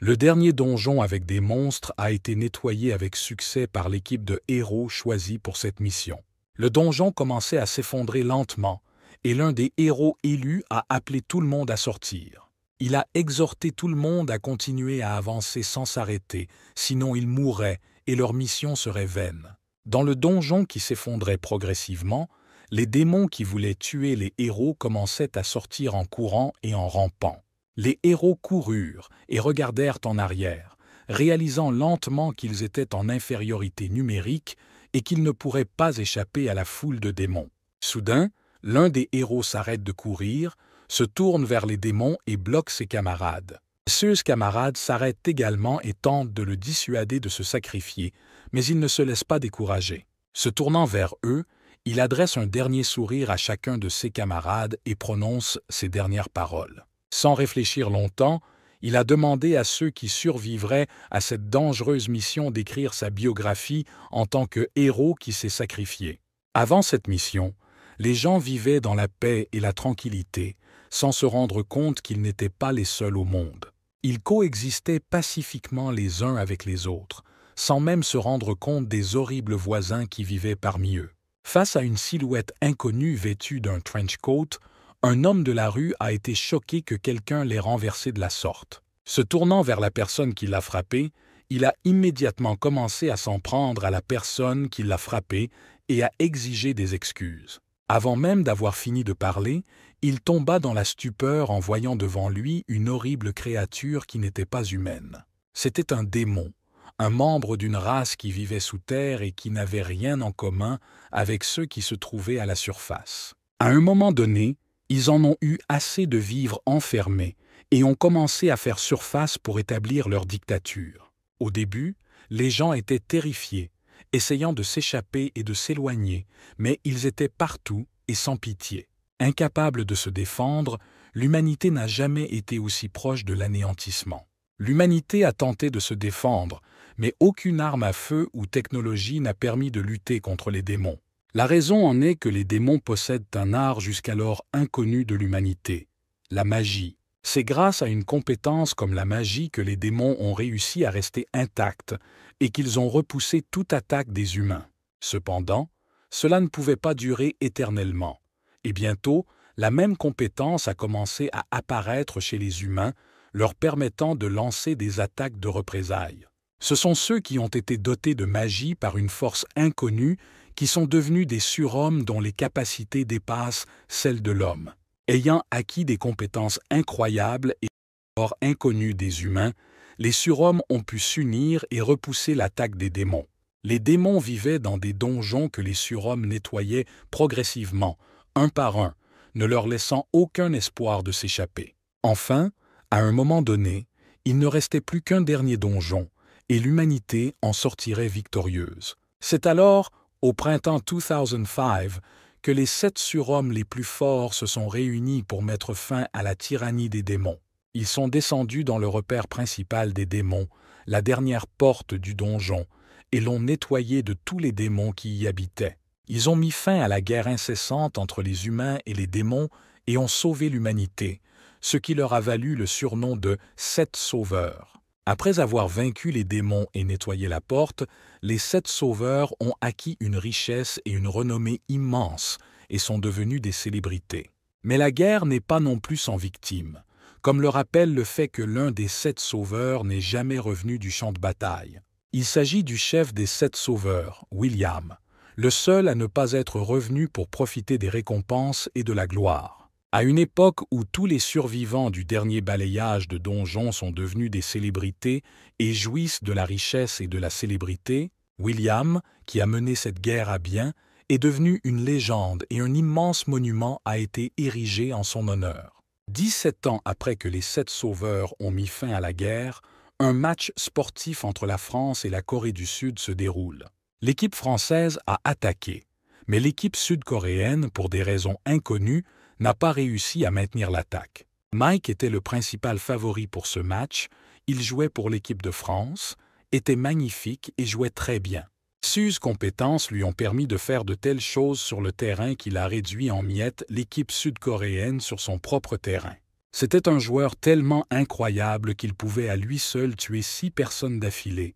Le dernier donjon avec des monstres a été nettoyé avec succès par l'équipe de héros choisie pour cette mission. Le donjon commençait à s'effondrer lentement, et l'un des héros élus a appelé tout le monde à sortir. Il a exhorté tout le monde à continuer à avancer sans s'arrêter, sinon ils mourraient et leur mission serait vaine. Dans le donjon qui s'effondrait progressivement, les démons qui voulaient tuer les héros commençaient à sortir en courant et en rampant. Les héros coururent et regardèrent en arrière, réalisant lentement qu'ils étaient en infériorité numérique et qu'ils ne pourraient pas échapper à la foule de démons. Soudain, l'un des héros s'arrête de courir, se tourne vers les démons et bloque ses camarades. Ses camarades s'arrêtent également et tentent de le dissuader de se sacrifier, mais il ne se laisse pas décourager. Se tournant vers eux, il adresse un dernier sourire à chacun de ses camarades et prononce ces dernières paroles. Sans réfléchir longtemps, il a demandé à ceux qui survivraient à cette dangereuse mission d'écrire sa biographie en tant que héros qui s'est sacrifié. Avant cette mission, les gens vivaient dans la paix et la tranquillité, sans se rendre compte qu'ils n'étaient pas les seuls au monde. Ils coexistaient pacifiquement les uns avec les autres, sans même se rendre compte des horribles voisins qui vivaient parmi eux. Face à une silhouette inconnue vêtue d'un trench coat, un homme de la rue a été choqué que quelqu'un l'ait renversé de la sorte. Se tournant vers la personne qui l'a frappé, il a immédiatement commencé à s'en prendre à la personne qui l'a frappé et à exiger des excuses. Avant même d'avoir fini de parler, il tomba dans la stupeur en voyant devant lui une horrible créature qui n'était pas humaine. C'était un démon, un membre d'une race qui vivait sous terre et qui n'avait rien en commun avec ceux qui se trouvaient à la surface. À un moment donné, ils en ont eu assez de vivre enfermés et ont commencé à faire surface pour établir leur dictature. Au début, les gens étaient terrifiés, essayant de s'échapper et de s'éloigner, mais ils étaient partout et sans pitié. Incapable de se défendre, l'humanité n'a jamais été aussi proche de l'anéantissement. L'humanité a tenté de se défendre, mais aucune arme à feu ou technologie n'a permis de lutter contre les démons. La raison en est que les démons possèdent un art jusqu'alors inconnu de l'humanité, la magie. C'est grâce à une compétence comme la magie que les démons ont réussi à rester intacts et qu'ils ont repoussé toute attaque des humains. Cependant, cela ne pouvait pas durer éternellement, et bientôt, la même compétence a commencé à apparaître chez les humains, leur permettant de lancer des attaques de représailles. Ce sont ceux qui ont été dotés de magie par une force inconnue qui sont devenus des surhommes dont les capacités dépassent celles de l'homme. Ayant acquis des compétences incroyables et hors inconnues des humains, les surhommes ont pu s'unir et repousser l'attaque des démons. Les démons vivaient dans des donjons que les surhommes nettoyaient progressivement, un par un, ne leur laissant aucun espoir de s'échapper. Enfin, à un moment donné, il ne restait plus qu'un dernier donjon, et l'humanité en sortirait victorieuse. C'est alors, au printemps 2005, que les 7 surhommes les plus forts se sont réunis pour mettre fin à la tyrannie des démons. Ils sont descendus dans le repère principal des démons, la dernière porte du donjon, et l'ont nettoyé de tous les démons qui y habitaient. Ils ont mis fin à la guerre incessante entre les humains et les démons et ont sauvé l'humanité, ce qui leur a valu le surnom de « 7 sauveurs ». Après avoir vaincu les démons et nettoyé la porte, les 7 sauveurs ont acquis une richesse et une renommée immenses et sont devenus des célébrités. Mais la guerre n'est pas non plus sans victimes, comme le rappelle le fait que l'un des 7 sauveurs n'est jamais revenu du champ de bataille. Il s'agit du chef des 7 sauveurs, William, le seul à ne pas être revenu pour profiter des récompenses et de la gloire. À une époque où tous les survivants du dernier balayage de donjons sont devenus des célébrités et jouissent de la richesse et de la célébrité, William, qui a mené cette guerre à bien, est devenu une légende et un immense monument a été érigé en son honneur. 17 ans après que les 7 sauveurs ont mis fin à la guerre, un match sportif entre la France et la Corée du Sud se déroule. L'équipe française a attaqué, mais l'équipe sud-coréenne, pour des raisons inconnues, n'a pas réussi à maintenir l'attaque. Mike était le principal favori pour ce match, il jouait pour l'équipe de France, était magnifique et jouait très bien. Ses compétences lui ont permis de faire de telles choses sur le terrain qu'il a réduit en miettes l'équipe sud-coréenne sur son propre terrain. C'était un joueur tellement incroyable qu'il pouvait à lui seul tuer 6 personnes d'affilée,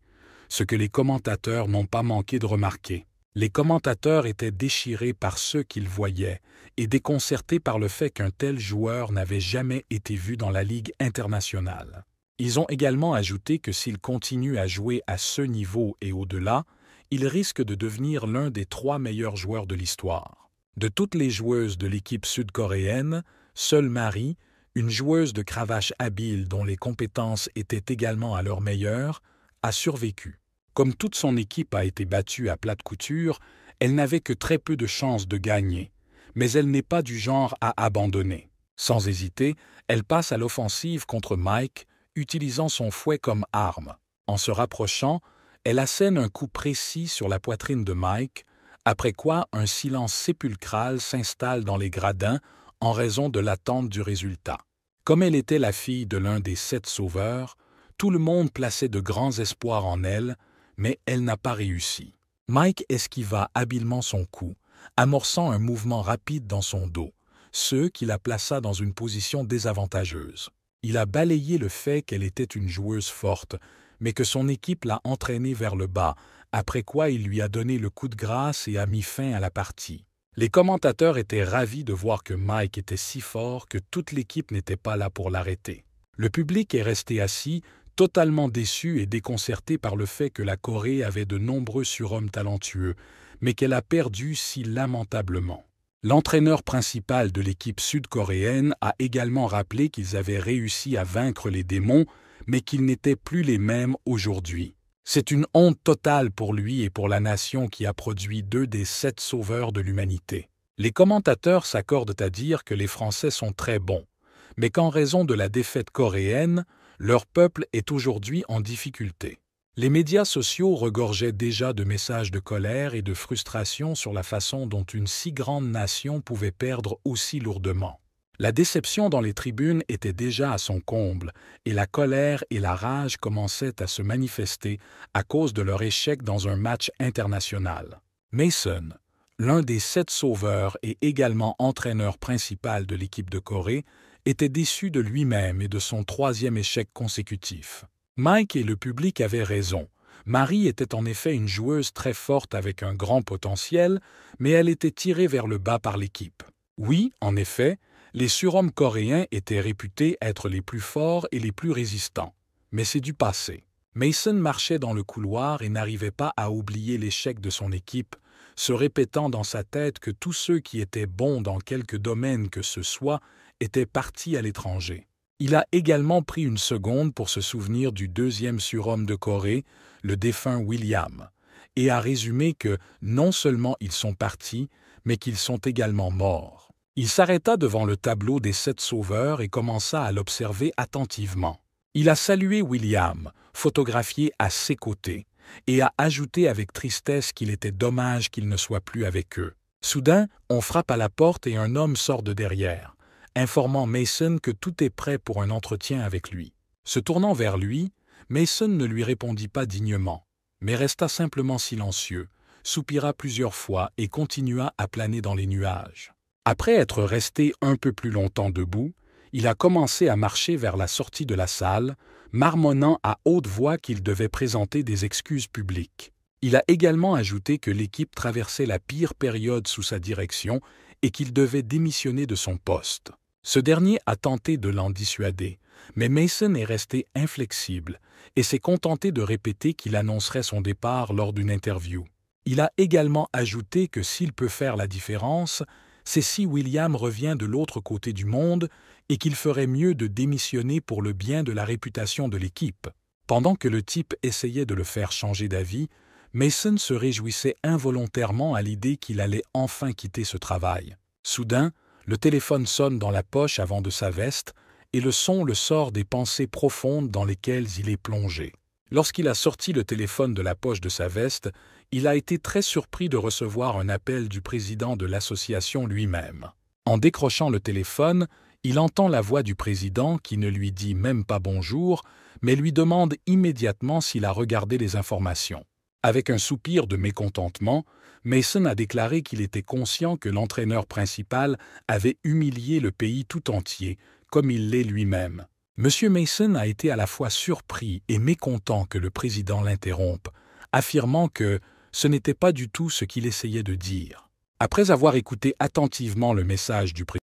ce que les commentateurs n'ont pas manqué de remarquer. Les commentateurs étaient déchirés par ceux qu'ils voyaient et déconcertés par le fait qu'un tel joueur n'avait jamais été vu dans la Ligue internationale. Ils ont également ajouté que s'il continue à jouer à ce niveau et au-delà, il risque de devenir l'un des 3 meilleurs joueurs de l'histoire. De toutes les joueuses de l'équipe sud-coréenne, seule Marie, une joueuse de cravache habile dont les compétences étaient également à leur meilleur, a survécu. Comme toute son équipe a été battue à plate couture, elle n'avait que très peu de chances de gagner, mais elle n'est pas du genre à abandonner. Sans hésiter, elle passe à l'offensive contre Mike, utilisant son fouet comme arme. En se rapprochant, elle assène un coup précis sur la poitrine de Mike, après quoi un silence sépulcral s'installe dans les gradins en raison de l'attente du résultat. Comme elle était la fille de l'un des 7 sauveurs, tout le monde plaçait de grands espoirs en elle, mais elle n'a pas réussi. Mike esquiva habilement son coup, amorçant un mouvement rapide dans son dos, ce qui la plaça dans une position désavantageuse. Il a balayé le fait qu'elle était une joueuse forte, mais que son équipe l'a entraînée vers le bas, après quoi il lui a donné le coup de grâce et a mis fin à la partie. Les commentateurs étaient ravis de voir que Mike était si fort que toute l'équipe n'était pas là pour l'arrêter. Le public est resté assis, totalement déçu et déconcerté par le fait que la Corée avait de nombreux surhommes talentueux, mais qu'elle a perdu si lamentablement. L'entraîneur principal de l'équipe sud-coréenne a également rappelé qu'ils avaient réussi à vaincre les démons, mais qu'ils n'étaient plus les mêmes aujourd'hui. C'est une honte totale pour lui et pour la nation qui a produit 2 des 7 sauveurs de l'humanité. Les commentateurs s'accordent à dire que les Français sont très bons, mais qu'en raison de la défaite coréenne, leur peuple est aujourd'hui en difficulté. Les médias sociaux regorgeaient déjà de messages de colère et de frustration sur la façon dont une si grande nation pouvait perdre aussi lourdement. La déception dans les tribunes était déjà à son comble, et la colère et la rage commençaient à se manifester à cause de leur échec dans un match international. Mason, l'un des 7 sauveurs et également entraîneur principal de l'équipe de Corée, était déçu de lui-même et de son 3e échec consécutif. Mike et le public avaient raison. Marie était en effet une joueuse très forte avec un grand potentiel, mais elle était tirée vers le bas par l'équipe. Oui, en effet, les surhommes coréens étaient réputés être les plus forts et les plus résistants. Mais c'est du passé. Mason marchait dans le couloir et n'arrivait pas à oublier l'échec de son équipe, se répétant dans sa tête que tous ceux qui étaient bons dans quelque domaine que ce soit étaient partis à l'étranger. Il a également pris une seconde pour se souvenir du 2e surhomme de Corée, le défunt William, et a résumé que non seulement ils sont partis, mais qu'ils sont également morts. Il s'arrêta devant le tableau des 7 sauveurs et commença à l'observer attentivement. Il a salué William, photographié à ses côtés, et a ajouté avec tristesse qu'il était dommage qu'il ne soit plus avec eux. Soudain, on frappe à la porte et un homme sort de derrière, informant Mason que tout est prêt pour un entretien avec lui. Se tournant vers lui, Mason ne lui répondit pas dignement, mais resta simplement silencieux, soupira plusieurs fois et continua à planer dans les nuages. Après être resté un peu plus longtemps debout, il a commencé à marcher vers la sortie de la salle, marmonnant à haute voix qu'il devait présenter des excuses publiques. Il a également ajouté que l'équipe traversait la pire période sous sa direction et qu'il devait démissionner de son poste. Ce dernier a tenté de l'en dissuader, mais Mason est resté inflexible et s'est contenté de répéter qu'il annoncerait son départ lors d'une interview. Il a également ajouté que s'il peut faire la différence, c'est si William revient de l'autre côté du monde et qu'il ferait mieux de démissionner pour le bien de la réputation de l'équipe. Pendant que le type essayait de le faire changer d'avis, Mason se réjouissait involontairement à l'idée qu'il allait enfin quitter ce travail. Soudain, le téléphone sonne dans la poche avant de sa veste et le son le sort des pensées profondes dans lesquelles il est plongé. Lorsqu'il a sorti le téléphone de la poche de sa veste, il a été très surpris de recevoir un appel du président de l'association lui-même. En décrochant le téléphone, il entend la voix du président qui ne lui dit même pas bonjour, mais lui demande immédiatement s'il a regardé les informations. Avec un soupir de mécontentement, Mason a déclaré qu'il était conscient que l'entraîneur principal avait humilié le pays tout entier, comme il l'est lui-même. M. Mason a été à la fois surpris et mécontent que le président l'interrompe, affirmant que ce n'était pas du tout ce qu'il essayait de dire. Après avoir écouté attentivement le message du président,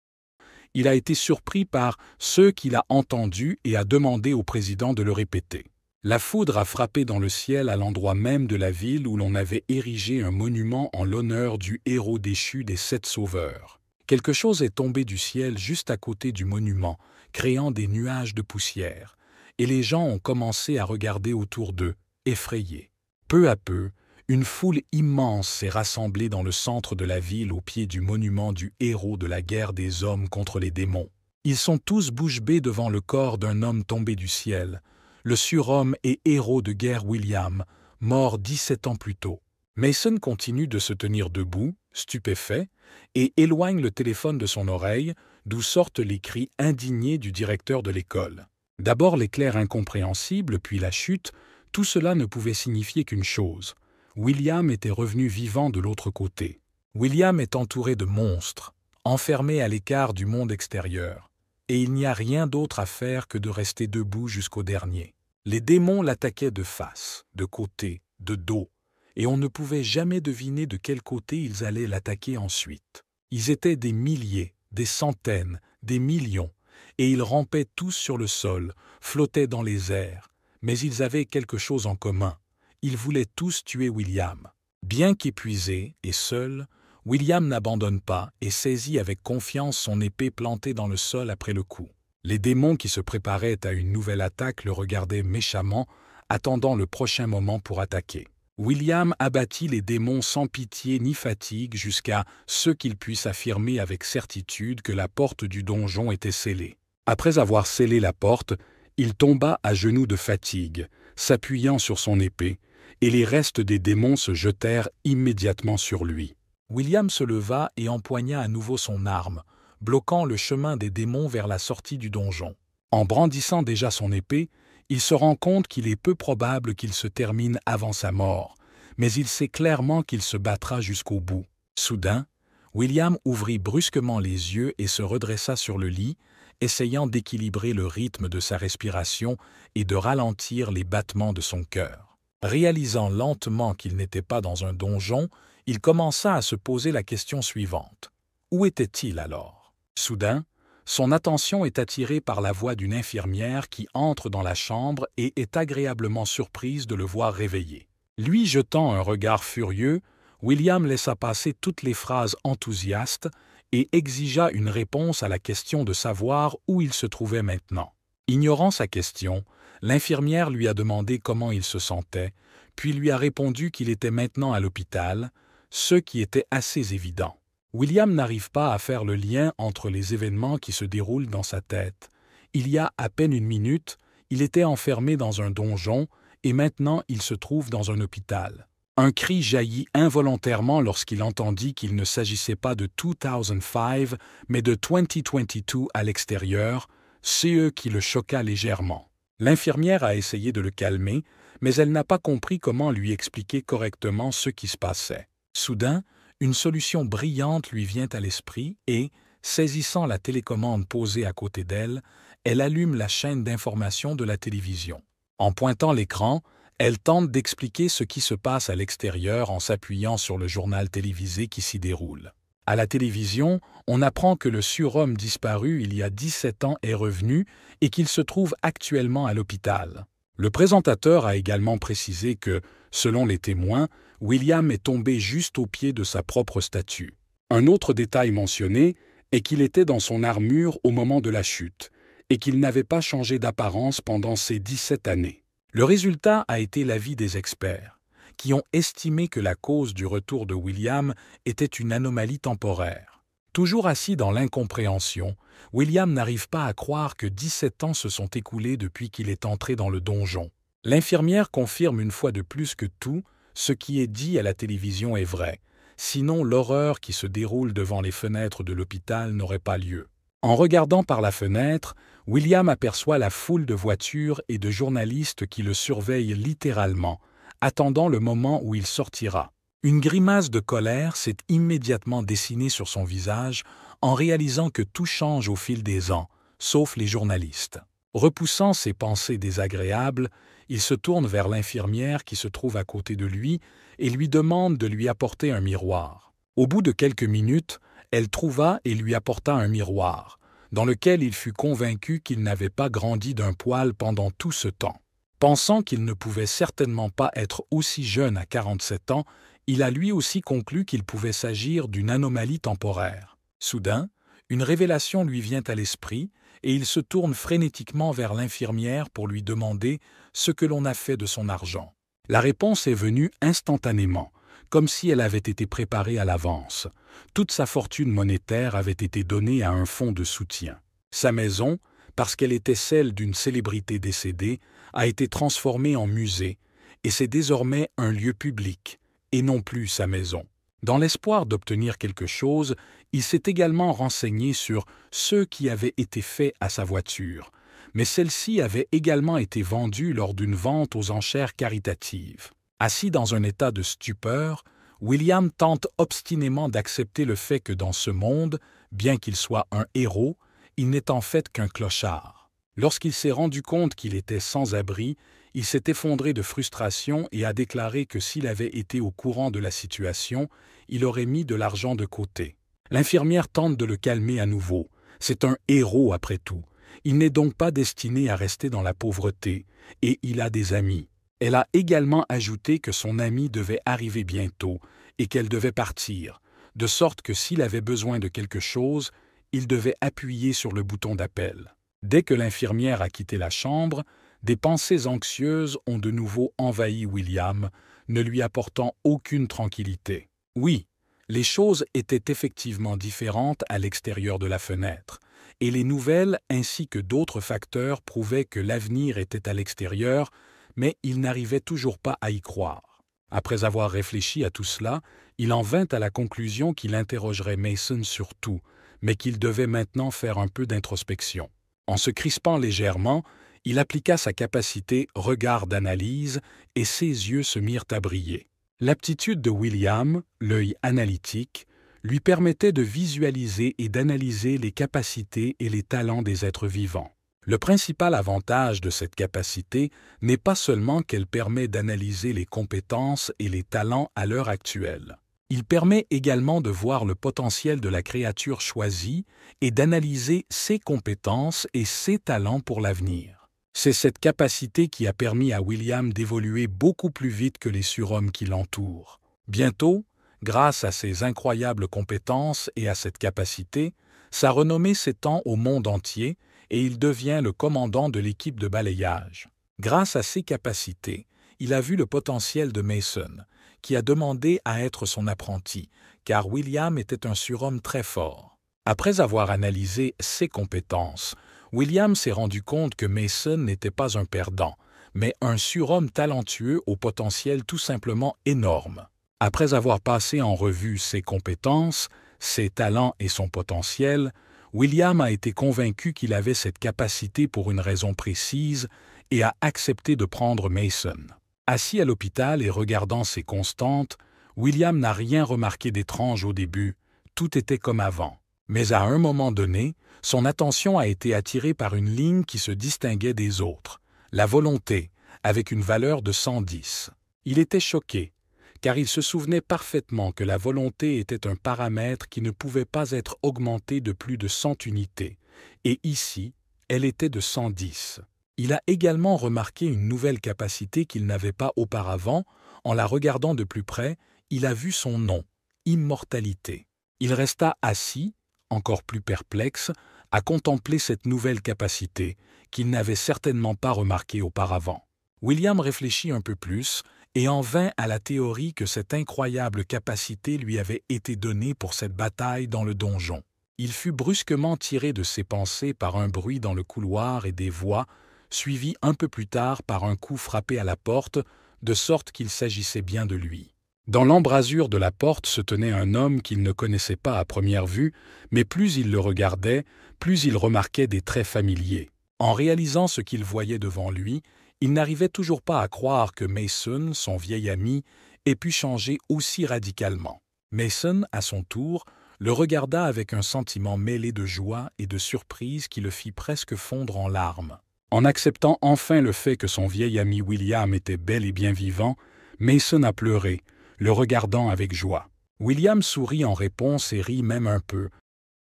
il a été surpris par ce qu'il a entendu et a demandé au président de le répéter. La foudre a frappé dans le ciel à l'endroit même de la ville où l'on avait érigé un monument en l'honneur du héros déchu des 7 sauveurs. Quelque chose est tombé du ciel juste à côté du monument, créant des nuages de poussière, et les gens ont commencé à regarder autour d'eux, effrayés. Peu à peu, une foule immense s'est rassemblée dans le centre de la ville au pied du monument du héros de la guerre des hommes contre les démons. Ils sont tous bouche bée devant le corps d'un homme tombé du ciel, le surhomme et héros de guerre William, mort 17 ans plus tôt. Mason continue de se tenir debout, stupéfait, et éloigne le téléphone de son oreille, d'où sortent les cris indignés du directeur de l'école. D'abord l'éclair incompréhensible, puis la chute, tout cela ne pouvait signifier qu'une chose. William était revenu vivant de l'autre côté. William est entouré de monstres, enfermé à l'écart du monde extérieur, et il n'y a rien d'autre à faire que de rester debout jusqu'au dernier. Les démons l'attaquaient de face, de côté, de dos, et on ne pouvait jamais deviner de quel côté ils allaient l'attaquer ensuite. Ils étaient des milliers, des centaines, des millions, et ils rampaient tous sur le sol, flottaient dans les airs, mais ils avaient quelque chose en commun. Ils voulaient tous tuer William. Bien qu'épuisé et seul, William n'abandonne pas et saisit avec confiance son épée plantée dans le sol après le coup. Les démons qui se préparaient à une nouvelle attaque le regardaient méchamment, attendant le prochain moment pour attaquer. William abattit les démons sans pitié ni fatigue jusqu'à ce qu'il puisse affirmer avec certitude que la porte du donjon était scellée. Après avoir scellé la porte, il tomba à genoux de fatigue, s'appuyant sur son épée, et les restes des démons se jetèrent immédiatement sur lui. William se leva et empoigna à nouveau son arme, bloquant le chemin des démons vers la sortie du donjon. En brandissant déjà son épée, il se rend compte qu'il est peu probable qu'il se termine avant sa mort, mais il sait clairement qu'il se battra jusqu'au bout. Soudain, William ouvrit brusquement les yeux et se redressa sur le lit, essayant d'équilibrer le rythme de sa respiration et de ralentir les battements de son cœur. Réalisant lentement qu'il n'était pas dans un donjon, il commença à se poser la question suivante. Où était-il alors? Soudain, son attention est attirée par la voix d'une infirmière qui entre dans la chambre et est agréablement surprise de le voir réveillé. Lui jetant un regard furieux, William laissa passer toutes les phrases enthousiastes et exigea une réponse à la question de savoir où il se trouvait maintenant. Ignorant sa question, l'infirmière lui a demandé comment il se sentait, puis lui a répondu qu'il était maintenant à l'hôpital, ce qui était assez évident. William n'arrive pas à faire le lien entre les événements qui se déroulent dans sa tête. Il y a à peine une minute, il était enfermé dans un donjon et maintenant il se trouve dans un hôpital. Un cri jaillit involontairement lorsqu'il entendit qu'il ne s'agissait pas de 2005 mais de 2022 à l'extérieur, ce qui le choqua légèrement. L'infirmière a essayé de le calmer, mais elle n'a pas compris comment lui expliquer correctement ce qui se passait. Soudain, une solution brillante lui vient à l'esprit et, saisissant la télécommande posée à côté d'elle, elle allume la chaîne d'information de la télévision. En pointant l'écran, elle tente d'expliquer ce qui se passe à l'extérieur en s'appuyant sur le journal télévisé qui s'y déroule. À la télévision, on apprend que le surhomme disparu il y a 17 ans est revenu et qu'il se trouve actuellement à l'hôpital. Le présentateur a également précisé que, selon les témoins, William est tombé juste au pied de sa propre statue. Un autre détail mentionné est qu'il était dans son armure au moment de la chute et qu'il n'avait pas changé d'apparence pendant ces 17 années. Le résultat a été l'avis des experts, qui ont estimé que la cause du retour de William était une anomalie temporaire. Toujours assis dans l'incompréhension, William n'arrive pas à croire que 17 ans se sont écoulés depuis qu'il est entré dans le donjon. L'infirmière confirme une fois de plus que tout ce qui est dit à la télévision est vrai, sinon l'horreur qui se déroule devant les fenêtres de l'hôpital n'aurait pas lieu. En regardant par la fenêtre, William aperçoit la foule de voitures et de journalistes qui le surveillent littéralement, attendant le moment où il sortira. Une grimace de colère s'est immédiatement dessinée sur son visage en réalisant que tout change au fil des ans, sauf les journalistes. Repoussant ces pensées désagréables, il se tourne vers l'infirmière qui se trouve à côté de lui et lui demande de lui apporter un miroir. Au bout de quelques minutes, elle trouva et lui apporta un miroir, dans lequel il fut convaincu qu'il n'avait pas grandi d'un poil pendant tout ce temps. Pensant qu'il ne pouvait certainement pas être aussi jeune à 47 ans, il a lui aussi conclu qu'il pouvait s'agir d'une anomalie temporaire. Soudain, une révélation lui vient à l'esprit et il se tourne frénétiquement vers l'infirmière pour lui demander ce que l'on a fait de son argent. La réponse est venue instantanément, comme si elle avait été préparée à l'avance. Toute sa fortune monétaire avait été donnée à un fonds de soutien. Sa maison, parce qu'elle était celle d'une célébrité décédée, a été transformée en musée, et c'est désormais un lieu public, et non plus sa maison. Dans l'espoir d'obtenir quelque chose, il s'est également renseigné sur ceux qui avaient été faits à sa voiture, mais celle-ci avait également été vendue lors d'une vente aux enchères caritatives. Assis dans un état de stupeur, William tente obstinément d'accepter le fait que dans ce monde, bien qu'il soit un héros, il n'est en fait qu'un clochard. Lorsqu'il s'est rendu compte qu'il était sans abri, il s'est effondré de frustration et a déclaré que s'il avait été au courant de la situation, il aurait mis de l'argent de côté. L'infirmière tente de le calmer à nouveau. C'est un héros après tout. Il n'est donc pas destiné à rester dans la pauvreté, et il a des amis. Elle a également ajouté que son ami devait arriver bientôt et qu'elle devait partir, de sorte que s'il avait besoin de quelque chose, il devait appuyer sur le bouton d'appel. Dès que l'infirmière a quitté la chambre, des pensées anxieuses ont de nouveau envahi William, ne lui apportant aucune tranquillité. Oui, les choses étaient effectivement différentes à l'extérieur de la fenêtre, et les nouvelles ainsi que d'autres facteurs prouvaient que l'avenir était à l'extérieur, mais il n'arrivait toujours pas à y croire. Après avoir réfléchi à tout cela, il en vint à la conclusion qu'il interrogerait Mason sur tout, mais qu'il devait maintenant faire un peu d'introspection. En se crispant légèrement, il appliqua sa capacité regard d'analyse et ses yeux se mirent à briller. L'aptitude de William, l'œil analytique, lui permettait de visualiser et d'analyser les capacités et les talents des êtres vivants. Le principal avantage de cette capacité n'est pas seulement qu'elle permet d'analyser les compétences et les talents à l'heure actuelle. Il permet également de voir le potentiel de la créature choisie et d'analyser ses compétences et ses talents pour l'avenir. C'est cette capacité qui a permis à William d'évoluer beaucoup plus vite que les surhommes qui l'entourent. Bientôt, grâce à ses incroyables compétences et à cette capacité, sa renommée s'étend au monde entier et il devient le commandant de l'équipe de balayage. Grâce à ses capacités, il a vu le potentiel de Mason, qui a demandé à être son apprenti, car William était un surhomme très fort. Après avoir analysé ses compétences, William s'est rendu compte que Mason n'était pas un perdant, mais un surhomme talentueux au potentiel tout simplement énorme. Après avoir passé en revue ses compétences, ses talents et son potentiel, William a été convaincu qu'il avait cette capacité pour une raison précise et a accepté de prendre Mason. Assis à l'hôpital et regardant ses constantes, William n'a rien remarqué d'étrange au début, tout était comme avant. Mais à un moment donné, son attention a été attirée par une ligne qui se distinguait des autres, la volonté, avec une valeur de 110. Il était choqué, car il se souvenait parfaitement que la volonté était un paramètre qui ne pouvait pas être augmenté de plus de 100 unités, et ici, elle était de 110. Il a également remarqué une nouvelle capacité qu'il n'avait pas auparavant. En la regardant de plus près, il a vu son nom, immortalité. Il resta assis, encore plus perplexe, à contempler cette nouvelle capacité qu'il n'avait certainement pas remarquée auparavant. William réfléchit un peu plus et en vint à la théorie que cette incroyable capacité lui avait été donnée pour cette bataille dans le donjon. Il fut brusquement tiré de ses pensées par un bruit dans le couloir et des voix, suivi un peu plus tard par un coup frappé à la porte, de sorte qu'il s'agissait bien de lui. Dans l'embrasure de la porte se tenait un homme qu'il ne connaissait pas à première vue, mais plus il le regardait, plus il remarquait des traits familiers. En réalisant ce qu'il voyait devant lui, il n'arrivait toujours pas à croire que Mason, son vieil ami, ait pu changer aussi radicalement. Mason, à son tour, le regarda avec un sentiment mêlé de joie et de surprise qui le fit presque fondre en larmes. En acceptant enfin le fait que son vieil ami William était bel et bien vivant, Mason a pleuré, le regardant avec joie. William sourit en réponse et rit même un peu,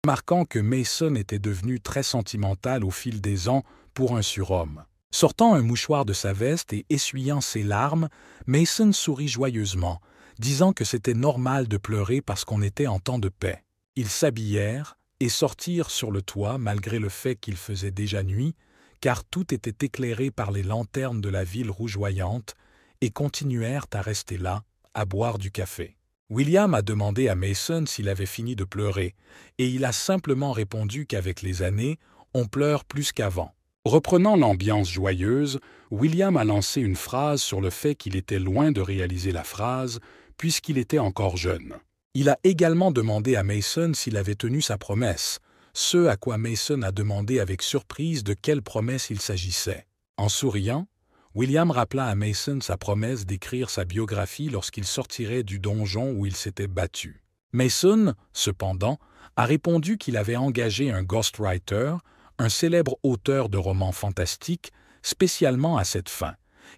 remarquant que Mason était devenu très sentimental au fil des ans pour un surhomme. Sortant un mouchoir de sa veste et essuyant ses larmes, Mason sourit joyeusement, disant que c'était normal de pleurer parce qu'on était en temps de paix. Ils s'habillèrent et sortirent sur le toit malgré le fait qu'il faisait déjà nuit, car tout était éclairé par les lanternes de la ville rougeoyante, et continuèrent à rester là, à boire du café. William a demandé à Mason s'il avait fini de pleurer, et il a simplement répondu qu'avec les années, on pleure plus qu'avant. Reprenant l'ambiance joyeuse, William a lancé une phrase sur le fait qu'il était loin de réaliser la phrase, puisqu'il était encore jeune. Il a également demandé à Mason s'il avait tenu sa promesse, ce à quoi Mason a demandé avec surprise de quelle promesse il s'agissait. En souriant, William rappela à Mason sa promesse d'écrire sa biographie lorsqu'il sortirait du donjon où il s'était battu. Mason, cependant, a répondu qu'il avait engagé un ghostwriter, un célèbre auteur de romans fantastiques, spécialement à cette fin,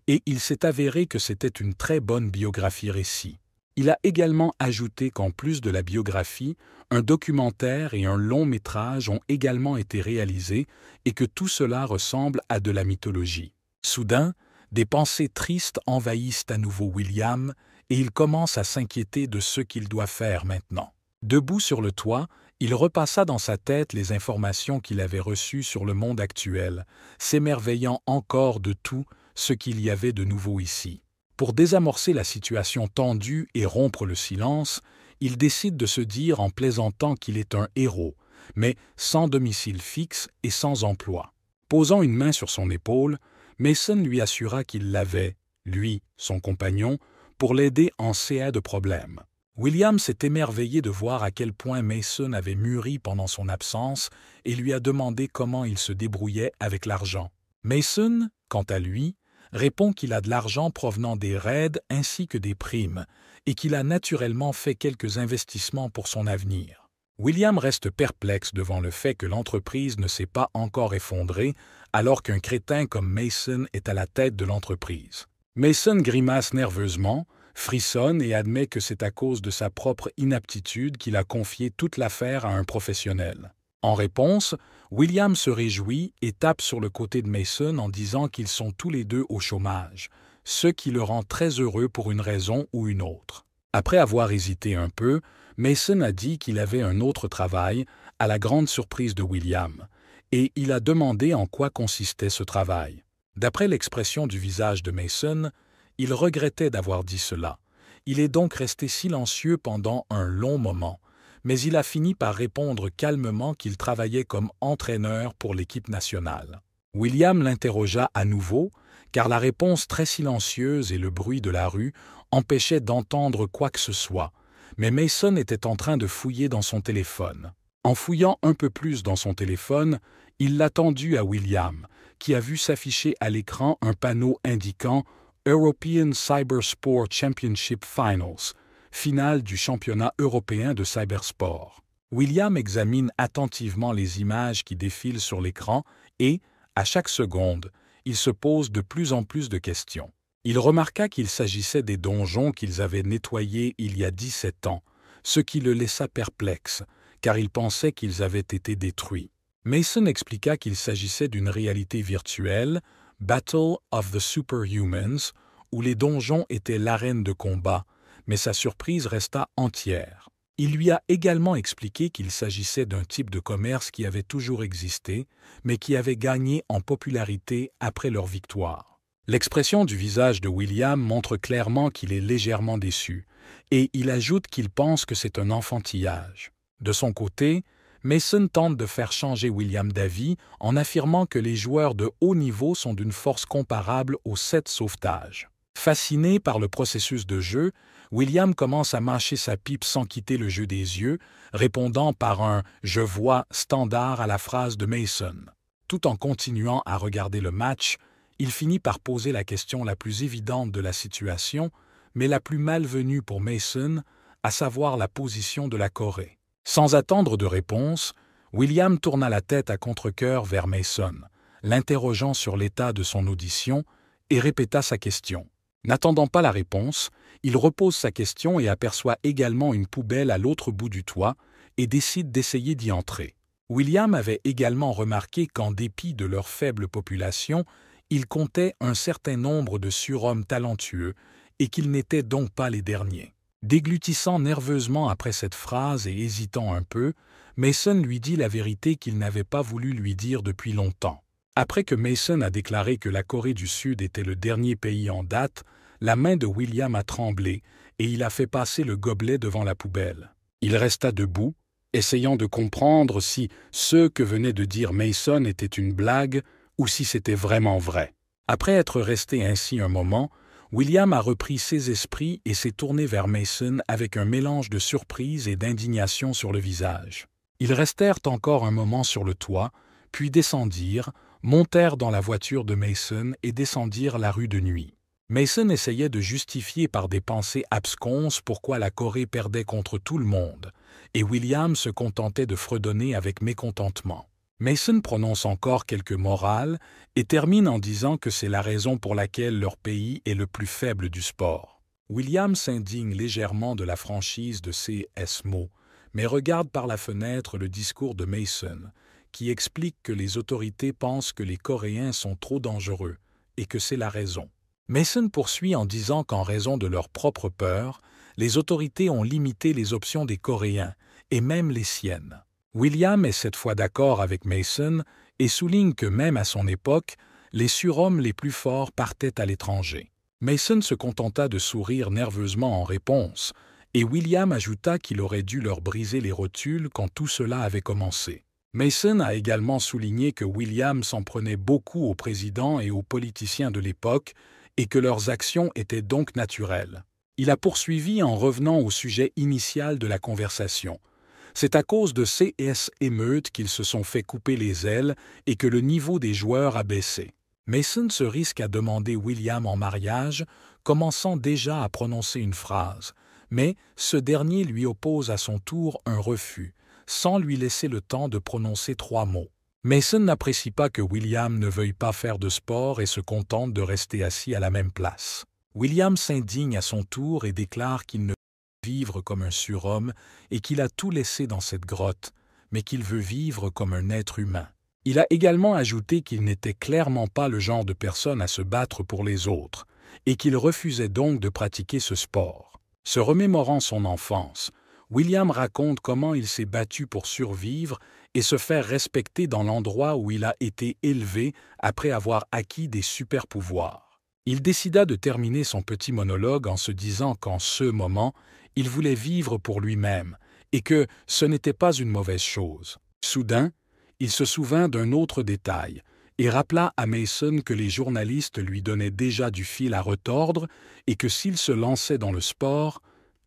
et il s'est avéré que c'était une très bonne biographie-récit. Il a également ajouté qu'en plus de la biographie, un documentaire et un long métrage ont également été réalisés et que tout cela ressemble à de la mythologie. Soudain, des pensées tristes envahissent à nouveau William et il commence à s'inquiéter de ce qu'il doit faire maintenant. Debout sur le toit, il repassa dans sa tête les informations qu'il avait reçues sur le monde actuel, s'émerveillant encore de tout ce qu'il y avait de nouveau ici. Pour désamorcer la situation tendue et rompre le silence, il décide de se dire en plaisantant qu'il est un héros, mais sans domicile fixe et sans emploi. Posant une main sur son épaule, Mason lui assura qu'il l'avait, lui, son compagnon, pour l'aider en cas de problème. William s'est émerveillé de voir à quel point Mason avait mûri pendant son absence et lui a demandé comment il se débrouillait avec l'argent. Mason, quant à lui, répond qu'il a de l'argent provenant des raids ainsi que des primes et qu'il a naturellement fait quelques investissements pour son avenir. William reste perplexe devant le fait que l'entreprise ne s'est pas encore effondrée alors qu'un crétin comme Mason est à la tête de l'entreprise. Mason grimace nerveusement, frissonne et admet que c'est à cause de sa propre inaptitude qu'il a confié toute l'affaire à un professionnel. En réponse, William se réjouit et tape sur le côté de Mason en disant qu'ils sont tous les deux au chômage, ce qui le rend très heureux pour une raison ou une autre. Après avoir hésité un peu, Mason a dit qu'il avait un autre travail, à la grande surprise de William, et il a demandé en quoi consistait ce travail. D'après l'expression du visage de Mason, il regrettait d'avoir dit cela. Il est donc resté silencieux pendant un long moment, mais il a fini par répondre calmement qu'il travaillait comme entraîneur pour l'équipe nationale. William l'interrogea à nouveau, car la réponse très silencieuse et le bruit de la rue empêchaient d'entendre quoi que ce soit, mais Mason était en train de fouiller dans son téléphone. En fouillant un peu plus dans son téléphone, il l'a tendu à William, qui a vu s'afficher à l'écran un panneau indiquant « European Cybersport Championship Finals », finale du championnat européen de cybersport. William examine attentivement les images qui défilent sur l'écran et, à chaque seconde, il se pose de plus en plus de questions. Il remarqua qu'il s'agissait des donjons qu'ils avaient nettoyés il y a 17 ans, ce qui le laissa perplexe, car il pensait qu'ils avaient été détruits. Mason expliqua qu'il s'agissait d'une réalité virtuelle, Battle of the Superhumans, où les donjons étaient l'arène de combat, mais sa surprise resta entière. Il lui a également expliqué qu'il s'agissait d'un type de commerce qui avait toujours existé, mais qui avait gagné en popularité après leur victoire. L'expression du visage de William montre clairement qu'il est légèrement déçu, et il ajoute qu'il pense que c'est un enfantillage. De son côté, Mason tente de faire changer William d'avis en affirmant que les joueurs de haut niveau sont d'une force comparable aux 7 sauvetages. Fasciné par le processus de jeu, William commence à mâcher sa pipe sans quitter le jeu des yeux, répondant par un « je vois » standard à la phrase de Mason. Tout en continuant à regarder le match, il finit par poser la question la plus évidente de la situation, mais la plus malvenue pour Mason, à savoir la position de la Corée. Sans attendre de réponse, William tourna la tête à contre-cœur vers Mason, l'interrogeant sur l'état de son audition, et répéta sa question. N'attendant pas la réponse, il repose sa question et aperçoit également une poubelle à l'autre bout du toit et décide d'essayer d'y entrer. William avait également remarqué qu'en dépit de leur faible population, ils comptaient un certain nombre de surhommes talentueux et qu'ils n'étaient donc pas les derniers. Déglutissant nerveusement après cette phrase et hésitant un peu, Mason lui dit la vérité qu'il n'avait pas voulu lui dire depuis longtemps. Après que Mason a déclaré que la Corée du Sud était le dernier pays en date, la main de William a tremblé et il a fait passer le gobelet devant la poubelle. Il resta debout, essayant de comprendre si ce que venait de dire Mason était une blague ou si c'était vraiment vrai. Après être resté ainsi un moment, William a repris ses esprits et s'est tourné vers Mason avec un mélange de surprise et d'indignation sur le visage. Ils restèrent encore un moment sur le toit, puis descendirent, montèrent dans la voiture de Mason et descendirent la rue de nuit. Mason essayait de justifier par des pensées absconses pourquoi la Corée perdait contre tout le monde, et William se contentait de fredonner avec mécontentement. Mason prononce encore quelques morales et termine en disant que c'est la raison pour laquelle leur pays est le plus faible du sport. William s'indigne légèrement de la franchise de C.S. Mo, mais regarde par la fenêtre le discours de Mason, qui explique que les autorités pensent que les Coréens sont trop dangereux et que c'est la raison. Mason poursuit en disant qu'en raison de leur propre peur, les autorités ont limité les options des Coréens, et même les siennes. William est cette fois d'accord avec Mason et souligne que même à son époque, les surhommes les plus forts partaient à l'étranger. Mason se contenta de sourire nerveusement en réponse, et William ajouta qu'il aurait dû leur briser les rotules quand tout cela avait commencé. Mason a également souligné que William s'en prenait beaucoup au président et aux politiciens de l'époque et que leurs actions étaient donc naturelles. Il a poursuivi en revenant au sujet initial de la conversation. C'est à cause de ces émeutes qu'ils se sont fait couper les ailes et que le niveau des joueurs a baissé. Mason se risque à demander William en mariage, commençant déjà à prononcer une phrase, mais ce dernier lui oppose à son tour un refus, sans lui laisser le temps de prononcer 3 mots. Mason n'apprécie pas que William ne veuille pas faire de sport et se contente de rester assis à la même place. William s'indigne à son tour et déclare qu'il ne veut vivre comme un surhomme et qu'il a tout laissé dans cette grotte, mais qu'il veut vivre comme un être humain. Il a également ajouté qu'il n'était clairement pas le genre de personne à se battre pour les autres et qu'il refusait donc de pratiquer ce sport. Se remémorant son enfance, William raconte comment il s'est battu pour survivre et se faire respecter dans l'endroit où il a été élevé après avoir acquis des super-pouvoirs. Il décida de terminer son petit monologue en se disant qu'en ce moment, il voulait vivre pour lui-même et que ce n'était pas une mauvaise chose. Soudain, il se souvint d'un autre détail et rappela à Mason que les journalistes lui donnaient déjà du fil à retordre et que s'il se lançait dans le sport,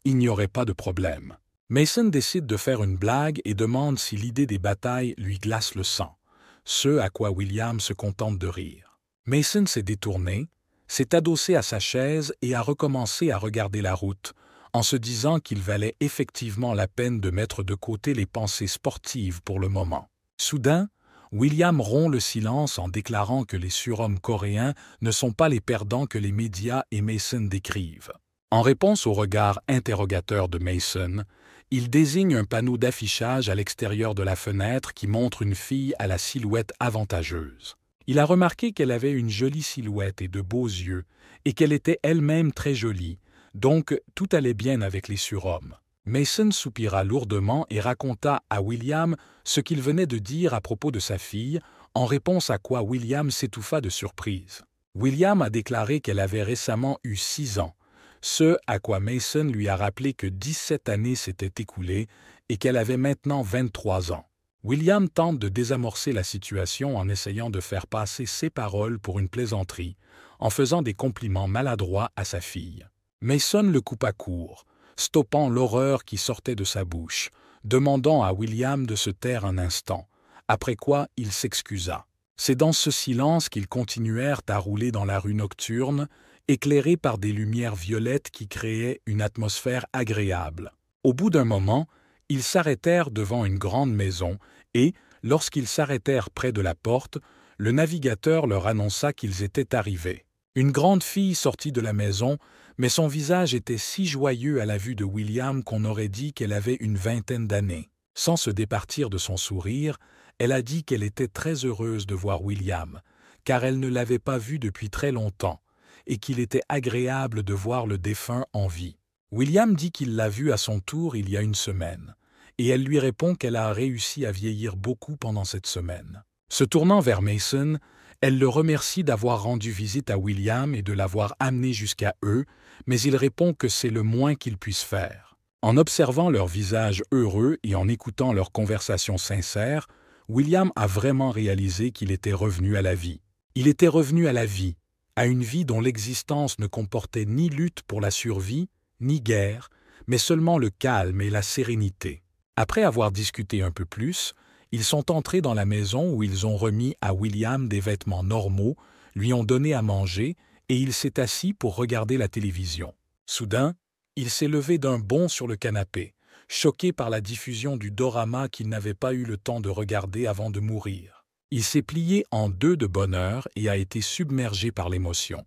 il n'y aurait pas de problème. Mason décide de faire une blague et demande si l'idée des batailles lui glace le sang, ce à quoi William se contente de rire. Mason s'est détourné, s'est adossé à sa chaise et a recommencé à regarder la route, en se disant qu'il valait effectivement la peine de mettre de côté les pensées sportives pour le moment. Soudain, William rompt le silence en déclarant que les surhommes coréens ne sont pas les perdants que les médias et Mason décrivent. En réponse au regard interrogateur de Mason, il désigne un panneau d'affichage à l'extérieur de la fenêtre qui montre une fille à la silhouette avantageuse. Il a remarqué qu'elle avait une jolie silhouette et de beaux yeux, et qu'elle était elle-même très jolie, donc tout allait bien avec les surhommes. Mason soupira lourdement et raconta à William ce qu'il venait de dire à propos de sa fille, en réponse à quoi William s'étouffa de surprise. William a déclaré qu'elle avait récemment eu 6 ans, ce à quoi Mason lui a rappelé que 17 années s'étaient écoulées et qu'elle avait maintenant 23 ans. William tente de désamorcer la situation en essayant de faire passer ses paroles pour une plaisanterie, en faisant des compliments maladroits à sa fille. Mason le coupa court, stoppant l'horreur qui sortait de sa bouche, demandant à William de se taire un instant, après quoi il s'excusa. C'est dans ce silence qu'ils continuèrent à rouler dans la rue nocturne, éclairés par des lumières violettes qui créaient une atmosphère agréable. Au bout d'un moment, Ils s'arrêtèrent devant une grande maison et, lorsqu'ils s'arrêtèrent près de la porte, le navigateur leur annonça qu'ils étaient arrivés. Une grande fille sortit de la maison, mais son visage était si joyeux à la vue de William qu'on aurait dit qu'elle avait une vingtaine d'années. Sans se départir de son sourire, elle a dit qu'elle était très heureuse de voir William, car elle ne l'avait pas vu depuis très longtemps, et qu'il était agréable de voir le défunt en vie. William dit qu'il l'a vu à son tour il y a une semaine, et elle lui répond qu'elle a réussi à vieillir beaucoup pendant cette semaine. Se tournant vers Mason, elle le remercie d'avoir rendu visite à William et de l'avoir amené jusqu'à eux, mais il répond que c'est le moins qu'il puisse faire. En observant leur visage heureux et en écoutant leur conversation sincère, William a vraiment réalisé qu'il était revenu à la vie. Il était revenu à la vie, à une vie dont l'existence ne comportait ni lutte pour la survie, ni guerre, mais seulement le calme et la sérénité. Après avoir discuté un peu plus, ils sont entrés dans la maison où ils ont remis à William des vêtements normaux, lui ont donné à manger et il s'est assis pour regarder la télévision. Soudain, il s'est levé d'un bond sur le canapé, choqué par la diffusion du dorama qu'il n'avait pas eu le temps de regarder avant de mourir. Il s'est plié en deux de bonheur et a été submergé par l'émotion.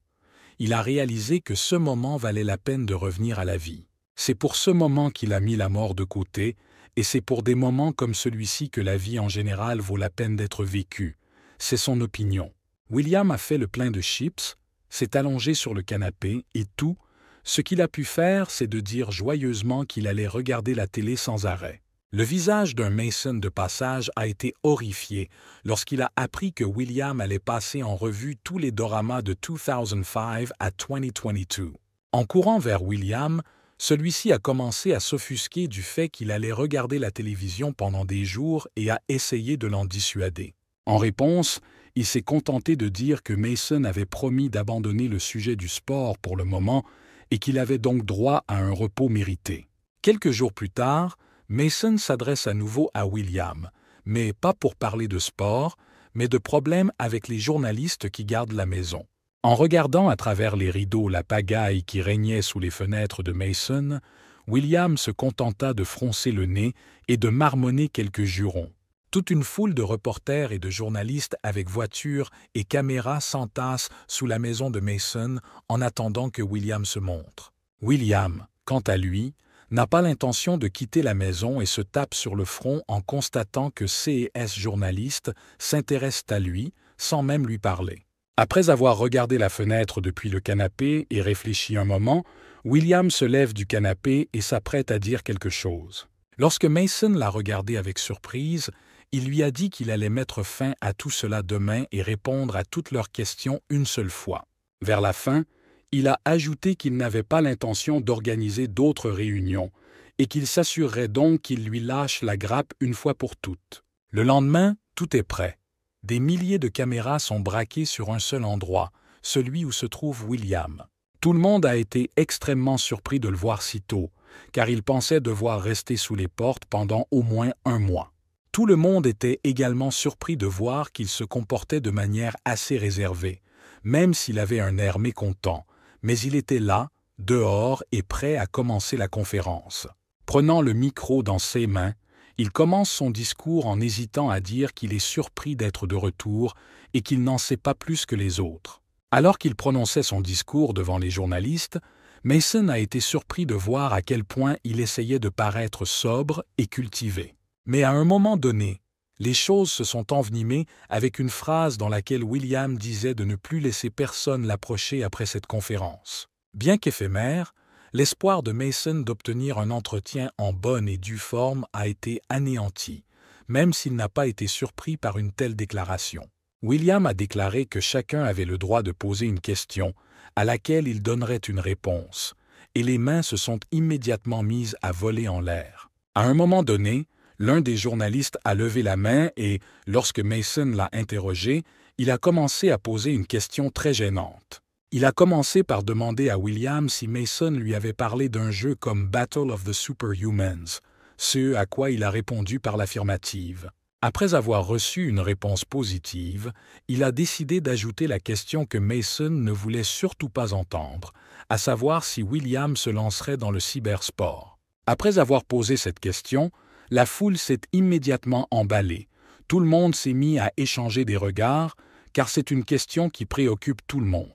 Il a réalisé que ce moment valait la peine de revenir à la vie. C'est pour ce moment qu'il a mis la mort de côté, et c'est pour des moments comme celui-ci que la vie en général vaut la peine d'être vécue. C'est son opinion. William a fait le plein de chips, s'est allongé sur le canapé et tout, ce qu'il a pu faire, c'est de dire joyeusement qu'il allait regarder la télé sans arrêt. Le visage d'un Mason de passage a été horrifié lorsqu'il a appris que William allait passer en revue tous les doramas de 2005 à 2022. En courant vers William, celui-ci a commencé à s'offusquer du fait qu'il allait regarder la télévision pendant des jours et a essayé de l'en dissuader. En réponse, il s'est contenté de dire que Mason avait promis d'abandonner le sujet du sport pour le moment et qu'il avait donc droit à un repos mérité. Quelques jours plus tard, Mason s'adresse à nouveau à William, mais pas pour parler de sport, mais de problèmes avec les journalistes qui gardent la maison. En regardant à travers les rideaux la pagaille qui régnait sous les fenêtres de Mason, William se contenta de froncer le nez et de marmonner quelques jurons. Toute une foule de reporters et de journalistes avec voitures et caméras s'entassent sous la maison de Mason en attendant que William se montre. William, quant à lui, n'a pas l'intention de quitter la maison et se tape sur le front en constatant que C&S journalistes s'intéressent à lui sans même lui parler. Après avoir regardé la fenêtre depuis le canapé et réfléchi un moment, William se lève du canapé et s'apprête à dire quelque chose. Lorsque Mason l'a regardé avec surprise, il lui a dit qu'il allait mettre fin à tout cela demain et répondre à toutes leurs questions une seule fois. Vers la fin, il a ajouté qu'il n'avait pas l'intention d'organiser d'autres réunions et qu'il s'assurerait donc qu'il lui lâche la grappe une fois pour toutes. Le lendemain, tout est prêt. Des milliers de caméras sont braquées sur un seul endroit, celui où se trouve William. Tout le monde a été extrêmement surpris de le voir si tôt, car il pensait devoir rester sous les portes pendant au moins un mois. Tout le monde était également surpris de voir qu'il se comportait de manière assez réservée, même s'il avait un air mécontent, mais il était là, dehors et prêt à commencer la conférence. Prenant le micro dans ses mains, il commence son discours en hésitant à dire qu'il est surpris d'être de retour et qu'il n'en sait pas plus que les autres. Alors qu'il prononçait son discours devant les journalistes, Mason a été surpris de voir à quel point il essayait de paraître sobre et cultivé. Mais à un moment donné, les choses se sont envenimées avec une phrase dans laquelle William disait de ne plus laisser personne l'approcher après cette conférence. Bien qu'éphémère, l'espoir de Mason d'obtenir un entretien en bonne et due forme a été anéanti, même s'il n'a pas été surpris par une telle déclaration. William a déclaré que chacun avait le droit de poser une question, à laquelle il donnerait une réponse, et les mains se sont immédiatement mises à voler en l'air. À un moment donné, l'un des journalistes a levé la main et, lorsque Mason l'a interrogé, il a commencé à poser une question très gênante. Il a commencé par demander à William si Mason lui avait parlé d'un jeu comme Battle of the Superhumans, ce à quoi il a répondu par l'affirmative. Après avoir reçu une réponse positive, il a décidé d'ajouter la question que Mason ne voulait surtout pas entendre, à savoir si William se lancerait dans le cybersport. Après avoir posé cette question, La foule s'est immédiatement emballée. Tout le monde s'est mis à échanger des regards, car c'est une question qui préoccupe tout le monde.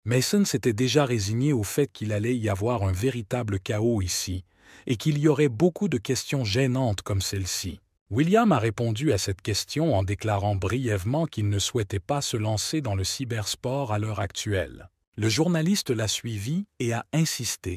Mason s'était déjà résigné au fait qu'il allait y avoir un véritable chaos ici, et qu'il y aurait beaucoup de questions gênantes comme celle-ci. William a répondu à cette question en déclarant brièvement qu'il ne souhaitait pas se lancer dans le cybersport à l'heure actuelle. Le journaliste l'a suivi et a insisté,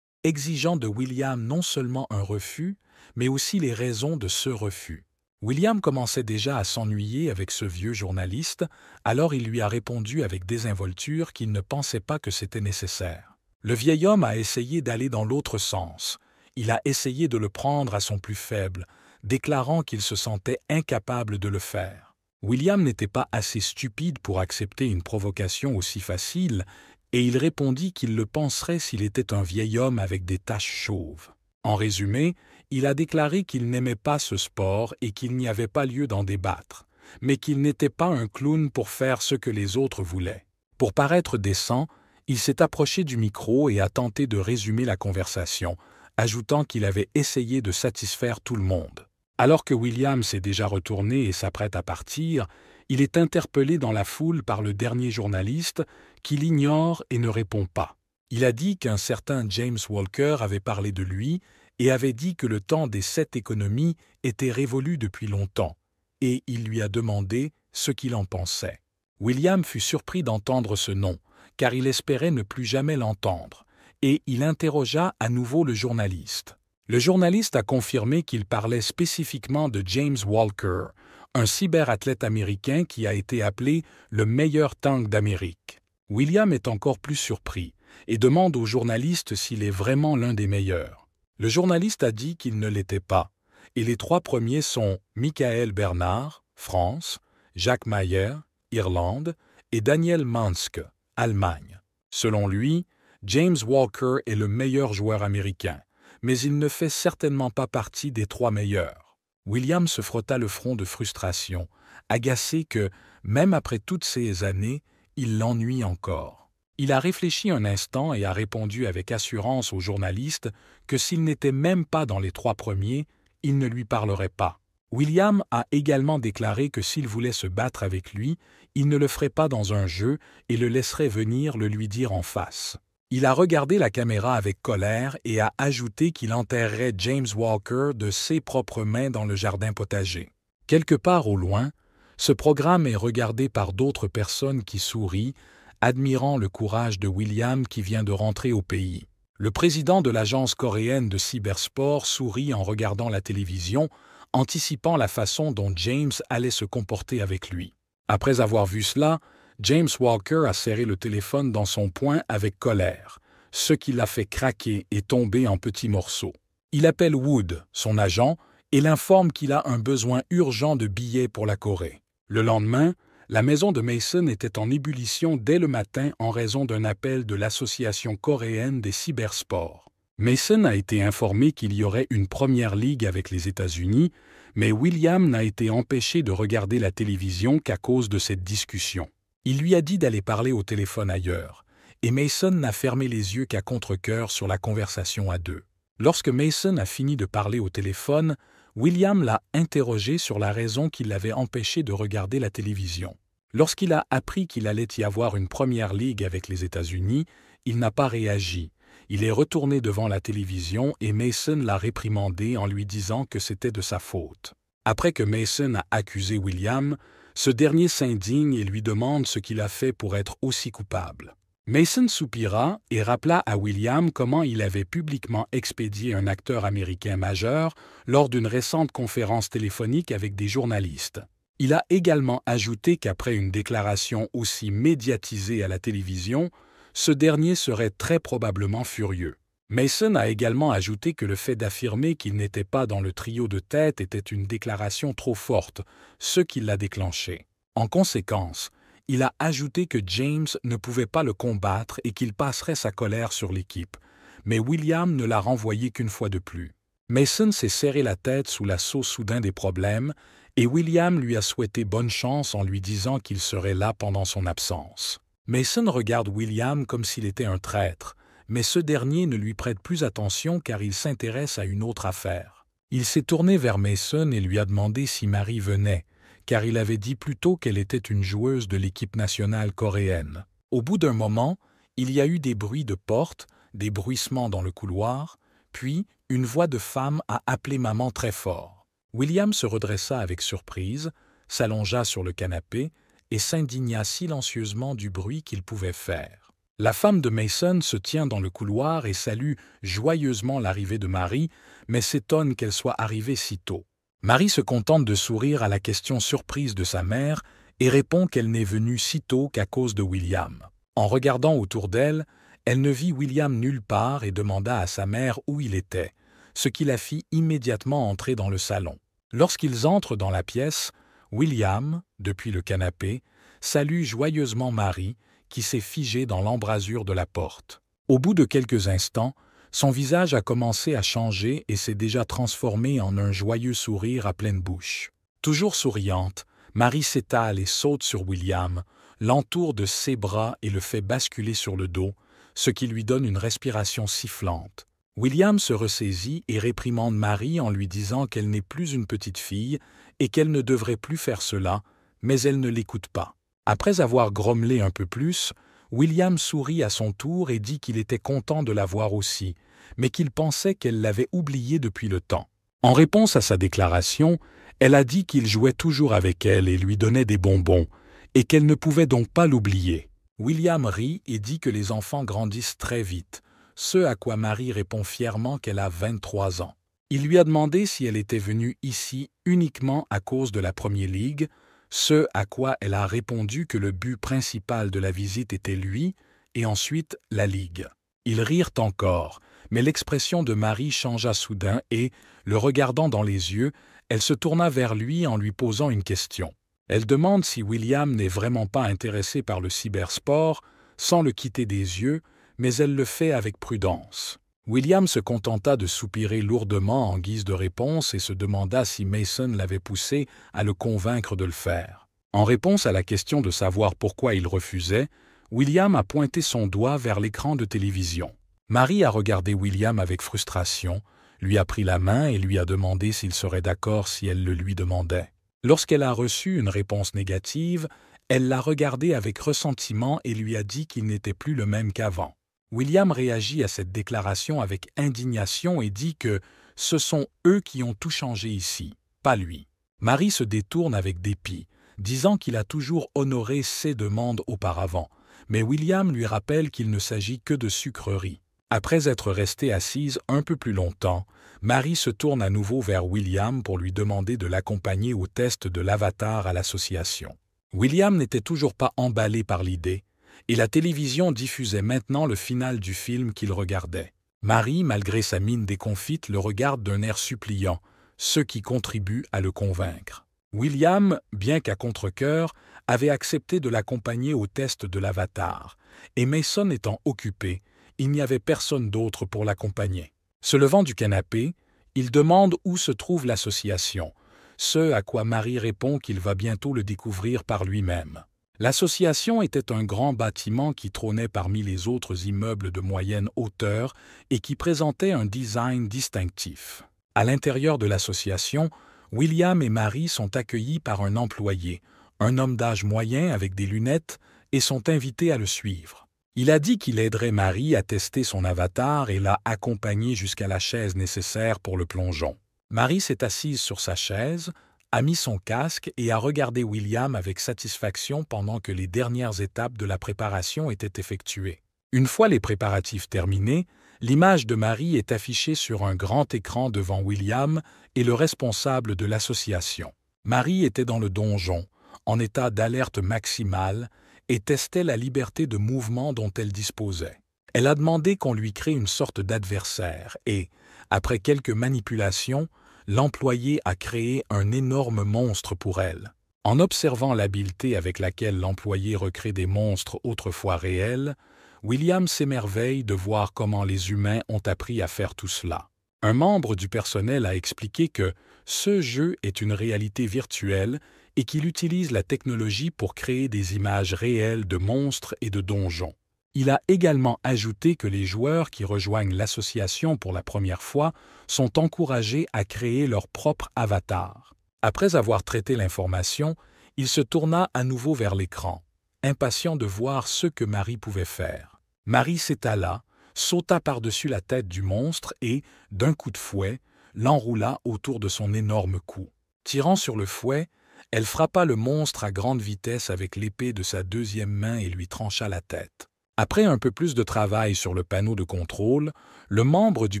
exigeant de William non seulement un refus, mais aussi les raisons de ce refus. William commençait déjà à s'ennuyer avec ce vieux journaliste, alors il lui a répondu avec désinvolture qu'il ne pensait pas que c'était nécessaire. Le vieil homme a essayé d'aller dans l'autre sens. Il a essayé de le prendre à son plus faible, déclarant qu'il se sentait incapable de le faire. William n'était pas assez stupide pour accepter une provocation aussi facile, et il répondit qu'il le penserait s'il était un vieil homme avec des taches chauves. En résumé, il a déclaré qu'il n'aimait pas ce sport et qu'il n'y avait pas lieu d'en débattre, mais qu'il n'était pas un clown pour faire ce que les autres voulaient. Pour paraître décent, il s'est approché du micro et a tenté de résumer la conversation, ajoutant qu'il avait essayé de satisfaire tout le monde. Alors que William s'est déjà retourné et s'apprête à partir, il est interpellé dans la foule par le dernier journaliste qui l'ignore et ne répond pas. Il a dit qu'un certain James Walker avait parlé de lui et avait dit que le temps des 7 économies était révolu depuis longtemps, et il lui a demandé ce qu'il en pensait. William fut surpris d'entendre ce nom, car il espérait ne plus jamais l'entendre, et il interrogea à nouveau le journaliste. Le journaliste a confirmé qu'il parlait spécifiquement de James Walker, un cyberathlète américain qui a été appelé le meilleur tank d'Amérique. William est encore plus surpris et demande au journaliste s'il est vraiment l'un des meilleurs. Le journaliste a dit qu'il ne l'était pas, et les 3 premiers sont Michael Bernard, France, Jacques Mayer, Irlande, et Daniel Manske, Allemagne. Selon lui, James Walker est le meilleur joueur américain, mais il ne fait certainement pas partie des 3 meilleurs. William se frotta le front de frustration, agacé que, même après toutes ces années, il l'ennuie encore. Il a réfléchi un instant et a répondu avec assurance au journaliste que s'il n'était même pas dans les 3 premiers, il ne lui parlerait pas. William a également déclaré que s'il voulait se battre avec lui, il ne le ferait pas dans un jeu et le laisserait venir le lui dire en face. Il a regardé la caméra avec colère et a ajouté qu'il enterrerait James Walker de ses propres mains dans le jardin potager. Quelque part au loin, ce programme est regardé par d'autres personnes qui sourient, admirant le courage de William qui vient de rentrer au pays. Le président de l'agence coréenne de cybersport sourit en regardant la télévision, anticipant la façon dont James allait se comporter avec lui. Après avoir vu cela, James Walker a serré le téléphone dans son poing avec colère, ce qui l'a fait craquer et tomber en petits morceaux. Il appelle Wood, son agent, et l'informe qu'il a un besoin urgent de billets pour la Corée. Le lendemain, la maison de Mason était en ébullition dès le matin en raison d'un appel de l'Association coréenne des cybersports. Mason a été informé qu'il y aurait une première ligue avec les États-Unis, mais William n'a été empêché de regarder la télévision qu'à cause de cette discussion. Il lui a dit d'aller parler au téléphone ailleurs, et Mason n'a fermé les yeux qu'à contre-cœur sur la conversation à 2. Lorsque Mason a fini de parler au téléphone, William l'a interrogé sur la raison qui l'avait empêché de regarder la télévision. Lorsqu'il a appris qu'il allait y avoir une première ligue avec les États-Unis, il n'a pas réagi. Il est retourné devant la télévision et Mason l'a réprimandé en lui disant que c'était de sa faute. Après que Mason a accusé William, ce dernier s'indigne et lui demande ce qu'il a fait pour être aussi coupable. Mason soupira et rappela à William comment il avait publiquement expédié un acteur américain majeur lors d'une récente conférence téléphonique avec des journalistes. Il a également ajouté qu'après une déclaration aussi médiatisée à la télévision, ce dernier serait très probablement furieux. Mason a également ajouté que le fait d'affirmer qu'il n'était pas dans le trio de tête était une déclaration trop forte, ce qui l'a déclenché. En conséquence, il a ajouté que James ne pouvait pas le combattre et qu'il passerait sa colère sur l'équipe, mais William ne l'a renvoyé qu'une fois de plus. Mason s'est serré la tête sous l'assaut soudain des problèmes et William lui a souhaité bonne chance en lui disant qu'il serait là pendant son absence. Mason regarde William comme s'il était un traître, mais ce dernier ne lui prête plus attention car il s'intéresse à une autre affaire. Il s'est tourné vers Mason et lui a demandé si Marie venait, car il avait dit plus tôt qu'elle était une joueuse de l'équipe nationale coréenne. Au bout d'un moment, il y a eu des bruits de porte, des bruissements dans le couloir, puis une voix de femme a appelé maman très fort. William se redressa avec surprise, s'allongea sur le canapé et s'indigna silencieusement du bruit qu'il pouvait faire. La femme de Mason se tient dans le couloir et salue joyeusement l'arrivée de Marie, mais s'étonne qu'elle soit arrivée si tôt. Marie se contente de sourire à la question surprise de sa mère et répond qu'elle n'est venue si tôt qu'à cause de William. En regardant autour d'elle, elle ne vit William nulle part et demanda à sa mère où il était, ce qui la fit immédiatement entrer dans le salon. Lorsqu'ils entrent dans la pièce, William, depuis le canapé, salue joyeusement Marie, qui s'est figée dans l'embrasure de la porte. Au bout de quelques instants, son visage a commencé à changer et s'est déjà transformé en un joyeux sourire à pleine bouche. Toujours souriante, Marie s'étale et saute sur William, l'entoure de ses bras et le fait basculer sur le dos, ce qui lui donne une respiration sifflante. William se ressaisit et réprimande Marie en lui disant qu'elle n'est plus une petite fille et qu'elle ne devrait plus faire cela, mais elle ne l'écoute pas. Après avoir grommelé un peu plus, William sourit à son tour et dit qu'il était content de la voir aussi, mais qu'il pensait qu'elle l'avait oublié depuis le temps. En réponse à sa déclaration, elle a dit qu'il jouait toujours avec elle et lui donnait des bonbons, et qu'elle ne pouvait donc pas l'oublier. William rit et dit que les enfants grandissent très vite, ce à quoi Marie répond fièrement qu'elle a 23 ans. Il lui a demandé si elle était venue ici uniquement à cause de la Premier League, ce à quoi elle a répondu que le but principal de la visite était lui, et ensuite la Ligue. Ils rirent encore, mais l'expression de Marie changea soudain et, le regardant dans les yeux, elle se tourna vers lui en lui posant une question. Elle demande si William n'est vraiment pas intéressé par le cybersport, sans le quitter des yeux, mais elle le fait avec prudence. William se contenta de soupirer lourdement en guise de réponse et se demanda si Mason l'avait poussé à le convaincre de le faire. En réponse à la question de savoir pourquoi il refusait, William a pointé son doigt vers l'écran de télévision. Marie a regardé William avec frustration, lui a pris la main et lui a demandé s'il serait d'accord si elle le lui demandait. Lorsqu'elle a reçu une réponse négative, elle l'a regardé avec ressentiment et lui a dit qu'il n'était plus le même qu'avant. William réagit à cette déclaration avec indignation et dit que ce sont eux qui ont tout changé ici, pas lui. Marie se détourne avec dépit, disant qu'il a toujours honoré ses demandes auparavant, mais William lui rappelle qu'il ne s'agit que de sucreries. Après être restée assise un peu plus longtemps, Marie se tourne à nouveau vers William pour lui demander de l'accompagner au test de l'avatar à l'association. William n'était toujours pas emballé par l'idée, et la télévision diffusait maintenant le final du film qu'il regardait. Marie, malgré sa mine déconfite, le regarde d'un air suppliant, ce qui contribue à le convaincre. William, bien qu'à contre-cœur, avait accepté de l'accompagner au test de l'avatar, et Mason étant occupé, il n'y avait personne d'autre pour l'accompagner. Se levant du canapé, il demande où se trouve l'association, ce à quoi Marie répond qu'il va bientôt le découvrir par lui-même. L'association était un grand bâtiment qui trônait parmi les autres immeubles de moyenne hauteur et qui présentait un design distinctif. À l'intérieur de l'association, William et Marie sont accueillis par un employé, un homme d'âge moyen avec des lunettes, et sont invités à le suivre. Il a dit qu'il aiderait Marie à tester son avatar et l'a accompagnée jusqu'à la chaise nécessaire pour le plongeon. Marie s'est assise sur sa chaise, a mis son casque et a regardé William avec satisfaction pendant que les dernières étapes de la préparation étaient effectuées. Une fois les préparatifs terminés, l'image de Marie est affichée sur un grand écran devant William et le responsable de l'association. Marie était dans le donjon, en état d'alerte maximale, et testait la liberté de mouvement dont elle disposait. Elle a demandé qu'on lui crée une sorte d'adversaire et, après quelques manipulations, l'employé a créé un énorme monstre pour elle. En observant l'habileté avec laquelle l'employé recrée des monstres autrefois réels, William s'émerveille de voir comment les humains ont appris à faire tout cela. Un membre du personnel a expliqué que ce jeu est une réalité virtuelle et qu'il utilise la technologie pour créer des images réelles de monstres et de donjons. Il a également ajouté que les joueurs qui rejoignent l'association pour la première fois sont encouragés à créer leur propre avatar. Après avoir traité l'information, il se tourna à nouveau vers l'écran, impatient de voir ce que Marie pouvait faire. Marie s'étala, sauta par-dessus la tête du monstre et, d'un coup de fouet, l'enroula autour de son énorme cou. Tirant sur le fouet, elle frappa le monstre à grande vitesse avec l'épée de sa deuxième main et lui trancha la tête. Après un peu plus de travail sur le panneau de contrôle, le membre du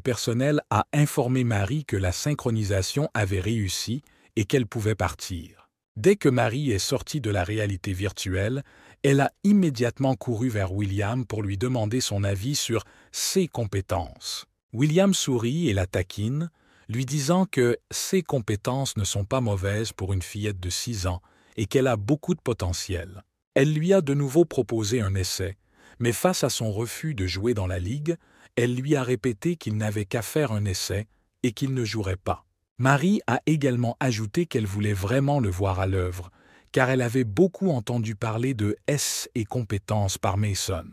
personnel a informé Marie que la synchronisation avait réussi et qu'elle pouvait partir. Dès que Marie est sortie de la réalité virtuelle, elle a immédiatement couru vers William pour lui demander son avis sur ses compétences. William sourit et la taquine, lui disant que ses compétences ne sont pas mauvaises pour une fillette de 6 ans et qu'elle a beaucoup de potentiel. Elle lui a de nouveau proposé un essai, mais face à son refus de jouer dans la ligue, elle lui a répété qu'il n'avait qu'à faire un essai et qu'il ne jouerait pas. Marie a également ajouté qu'elle voulait vraiment le voir à l'œuvre, car elle avait beaucoup entendu parler de S et compétences par Mason.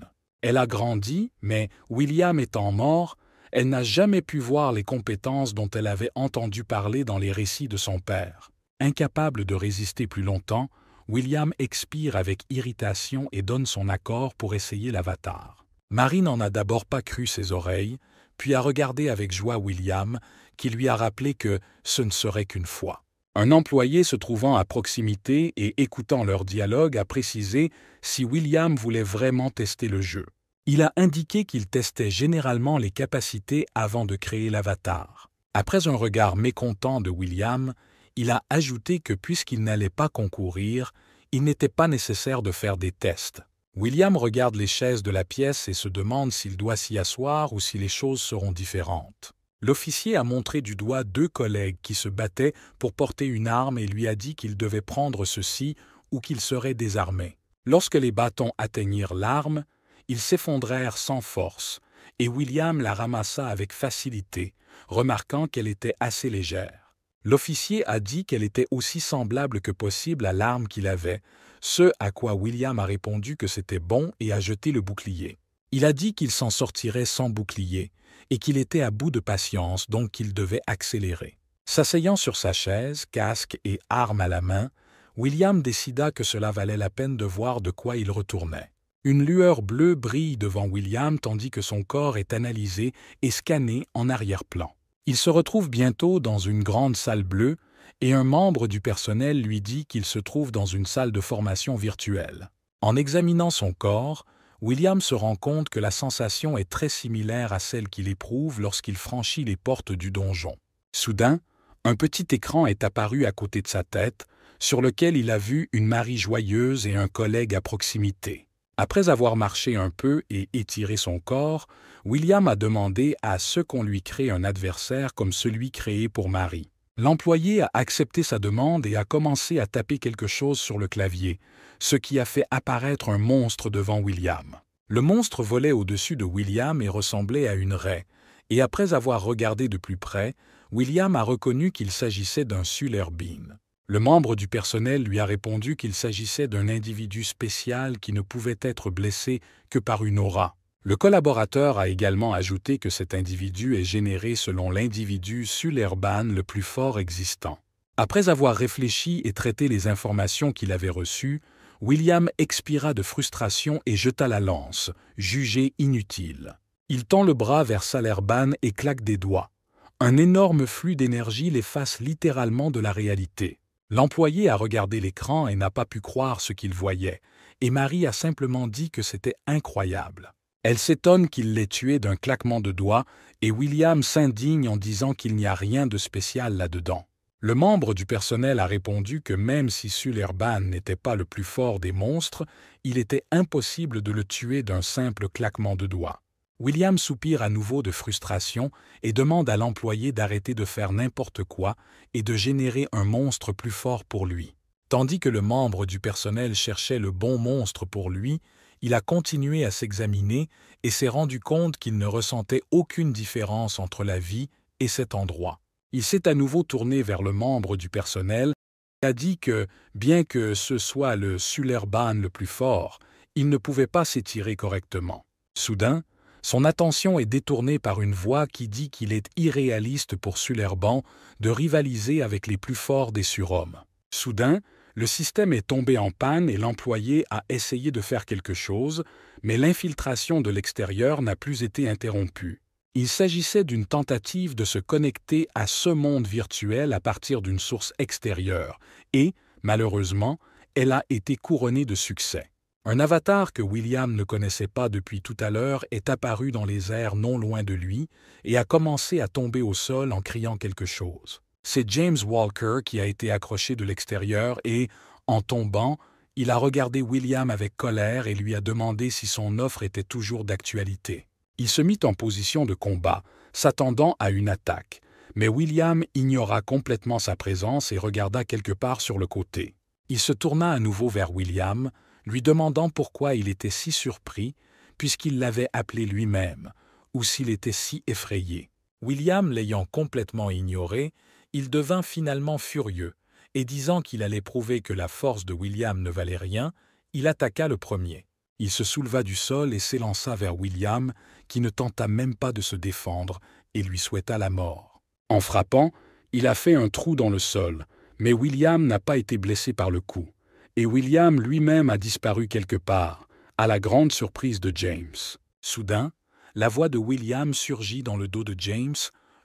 Elle a grandi, mais William étant mort, elle n'a jamais pu voir les compétences dont elle avait entendu parler dans les récits de son père. Incapable de résister plus longtemps, William expire avec irritation et donne son accord pour essayer l'avatar. Marie n'en a d'abord pas cru ses oreilles, puis a regardé avec joie William, qui lui a rappelé que ce ne serait qu'une fois. Un employé se trouvant à proximité et écoutant leur dialogue a précisé si William voulait vraiment tester le jeu. Il a indiqué qu'il testait généralement les capacités avant de créer l'avatar. Après un regard mécontent de William, il a ajouté que puisqu'il n'allait pas concourir, il n'était pas nécessaire de faire des tests. William regarde les chaises de la pièce et se demande s'il doit s'y asseoir ou si les choses seront différentes. L'officier a montré du doigt 2 collègues qui se battaient pour porter une arme et lui a dit qu'il devait prendre ceci ou qu'il serait désarmé. Lorsque les bâtons atteignirent l'arme, ils s'effondrèrent sans force, et William la ramassa avec facilité, remarquant qu'elle était assez légère. L'officier a dit qu'elle était aussi semblable que possible à l'arme qu'il avait, ce à quoi William a répondu que c'était bon et a jeté le bouclier. Il a dit qu'il s'en sortirait sans bouclier, et qu'il était à bout de patience, donc qu'il devait accélérer. S'asseyant sur sa chaise, casque et arme à la main, William décida que cela valait la peine de voir de quoi il retournait. Une lueur bleue brille devant William tandis que son corps est analysé et scanné en arrière-plan. Il se retrouve bientôt dans une grande salle bleue et un membre du personnel lui dit qu'il se trouve dans une salle de formation virtuelle. En examinant son corps, William se rend compte que la sensation est très similaire à celle qu'il éprouve lorsqu'il franchit les portes du donjon. Soudain, un petit écran est apparu à côté de sa tête, sur lequel il a vu une Marie joyeuse et un collègue à proximité. Après avoir marché un peu et étiré son corps, William a demandé à ce qu'on lui crée un adversaire comme celui créé pour Marie. L'employé a accepté sa demande et a commencé à taper quelque chose sur le clavier, ce qui a fait apparaître un monstre devant William. Le monstre volait au-dessus de William et ressemblait à une raie, et après avoir regardé de plus près, William a reconnu qu'il s'agissait d'un Sulerbine. Le membre du personnel lui a répondu qu'il s'agissait d'un individu spécial qui ne pouvait être blessé que par une aura. Le collaborateur a également ajouté que cet individu est généré selon l'individu Sulerban le plus fort existant. Après avoir réfléchi et traité les informations qu'il avait reçues, William expira de frustration et jeta la lance, jugée inutile. Il tend le bras vers Salerban et claque des doigts. Un énorme flux d'énergie l'efface littéralement de la réalité. L'employé a regardé l'écran et n'a pas pu croire ce qu'il voyait, et Marie a simplement dit que c'était incroyable. Elle s'étonne qu'il l'ait tué d'un claquement de doigts, et William s'indigne en disant qu'il n'y a rien de spécial là-dedans. Le membre du personnel a répondu que même si Sulerban n'était pas le plus fort des monstres, il était impossible de le tuer d'un simple claquement de doigts. William soupire à nouveau de frustration et demande à l'employé d'arrêter de faire n'importe quoi et de générer un monstre plus fort pour lui. Tandis que le membre du personnel cherchait le bon monstre pour lui, il a continué à s'examiner et s'est rendu compte qu'il ne ressentait aucune différence entre la vie et cet endroit. Il s'est à nouveau tourné vers le membre du personnel et a dit que, bien que ce soit le Sulerban le plus fort, il ne pouvait pas s'étirer correctement. Soudain, son attention est détournée par une voix qui dit qu'il est irréaliste pour Sullerban de rivaliser avec les plus forts des surhommes. Soudain, le système est tombé en panne et l'employé a essayé de faire quelque chose, mais l'infiltration de l'extérieur n'a plus été interrompue. Il s'agissait d'une tentative de se connecter à ce monde virtuel à partir d'une source extérieure, et, malheureusement, elle a été couronnée de succès. Un avatar que William ne connaissait pas depuis tout à l'heure est apparu dans les airs non loin de lui et a commencé à tomber au sol en criant quelque chose. C'est James Walker qui a été accroché de l'extérieur et, en tombant, il a regardé William avec colère et lui a demandé si son offre était toujours d'actualité. Il se mit en position de combat, s'attendant à une attaque, mais William ignora complètement sa présence et regarda quelque part sur le côté. Il se tourna à nouveau vers William, lui demandant pourquoi il était si surpris, puisqu'il l'avait appelé lui-même, ou s'il était si effrayé. William l'ayant complètement ignoré, il devint finalement furieux, et disant qu'il allait prouver que la force de William ne valait rien, il attaqua le premier. Il se souleva du sol et s'élança vers William, qui ne tenta même pas de se défendre, et lui souhaita la mort. En frappant, il a fait un trou dans le sol, mais William n'a pas été blessé par le coup. Et William lui-même a disparu quelque part, à la grande surprise de James. Soudain, la voix de William surgit dans le dos de James,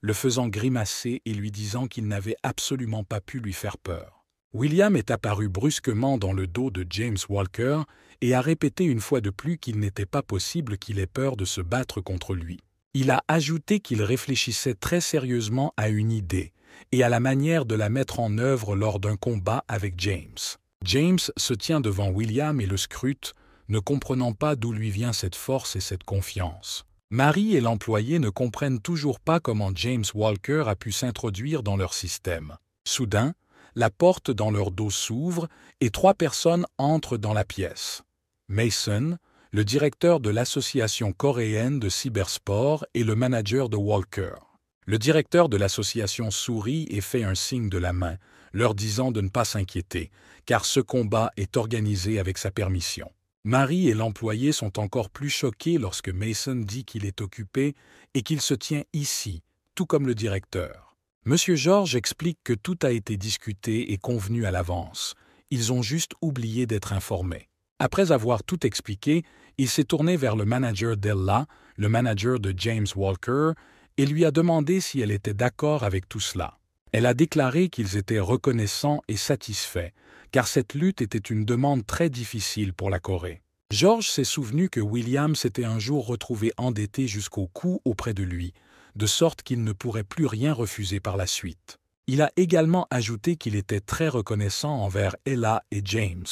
le faisant grimacer et lui disant qu'il n'avait absolument pas pu lui faire peur. William est apparu brusquement dans le dos de James Walker et a répété une fois de plus qu'il n'était pas possible qu'il ait peur de se battre contre lui. Il a ajouté qu'il réfléchissait très sérieusement à une idée et à la manière de la mettre en œuvre lors d'un combat avec James. James se tient devant William et le scrute, ne comprenant pas d'où lui vient cette force et cette confiance. Marie et l'employé ne comprennent toujours pas comment James Walker a pu s'introduire dans leur système. Soudain, la porte dans leur dos s'ouvre et 3 personnes entrent dans la pièce. Mason, le directeur de l'association coréenne de cybersport et le manager de Walker. Le directeur de l'association sourit et fait un signe de la main, leur disant de ne pas s'inquiéter, car ce combat est organisé avec sa permission. Marie et l'employé sont encore plus choqués lorsque Mason dit qu'il est occupé et qu'il se tient ici, tout comme le directeur. Monsieur George explique que tout a été discuté et convenu à l'avance. Ils ont juste oublié d'être informés. Après avoir tout expliqué, il s'est tourné vers le manager d'Ella, le manager de James Walker, et lui a demandé si elle était d'accord avec tout cela. Elle a déclaré qu'ils étaient reconnaissants et satisfaits, car cette lutte était une demande très difficile pour la Corée. George s'est souvenu que William s'était un jour retrouvé endetté jusqu'au cou auprès de lui, de sorte qu'il ne pourrait plus rien refuser par la suite. Il a également ajouté qu'il était très reconnaissant envers Ella et James,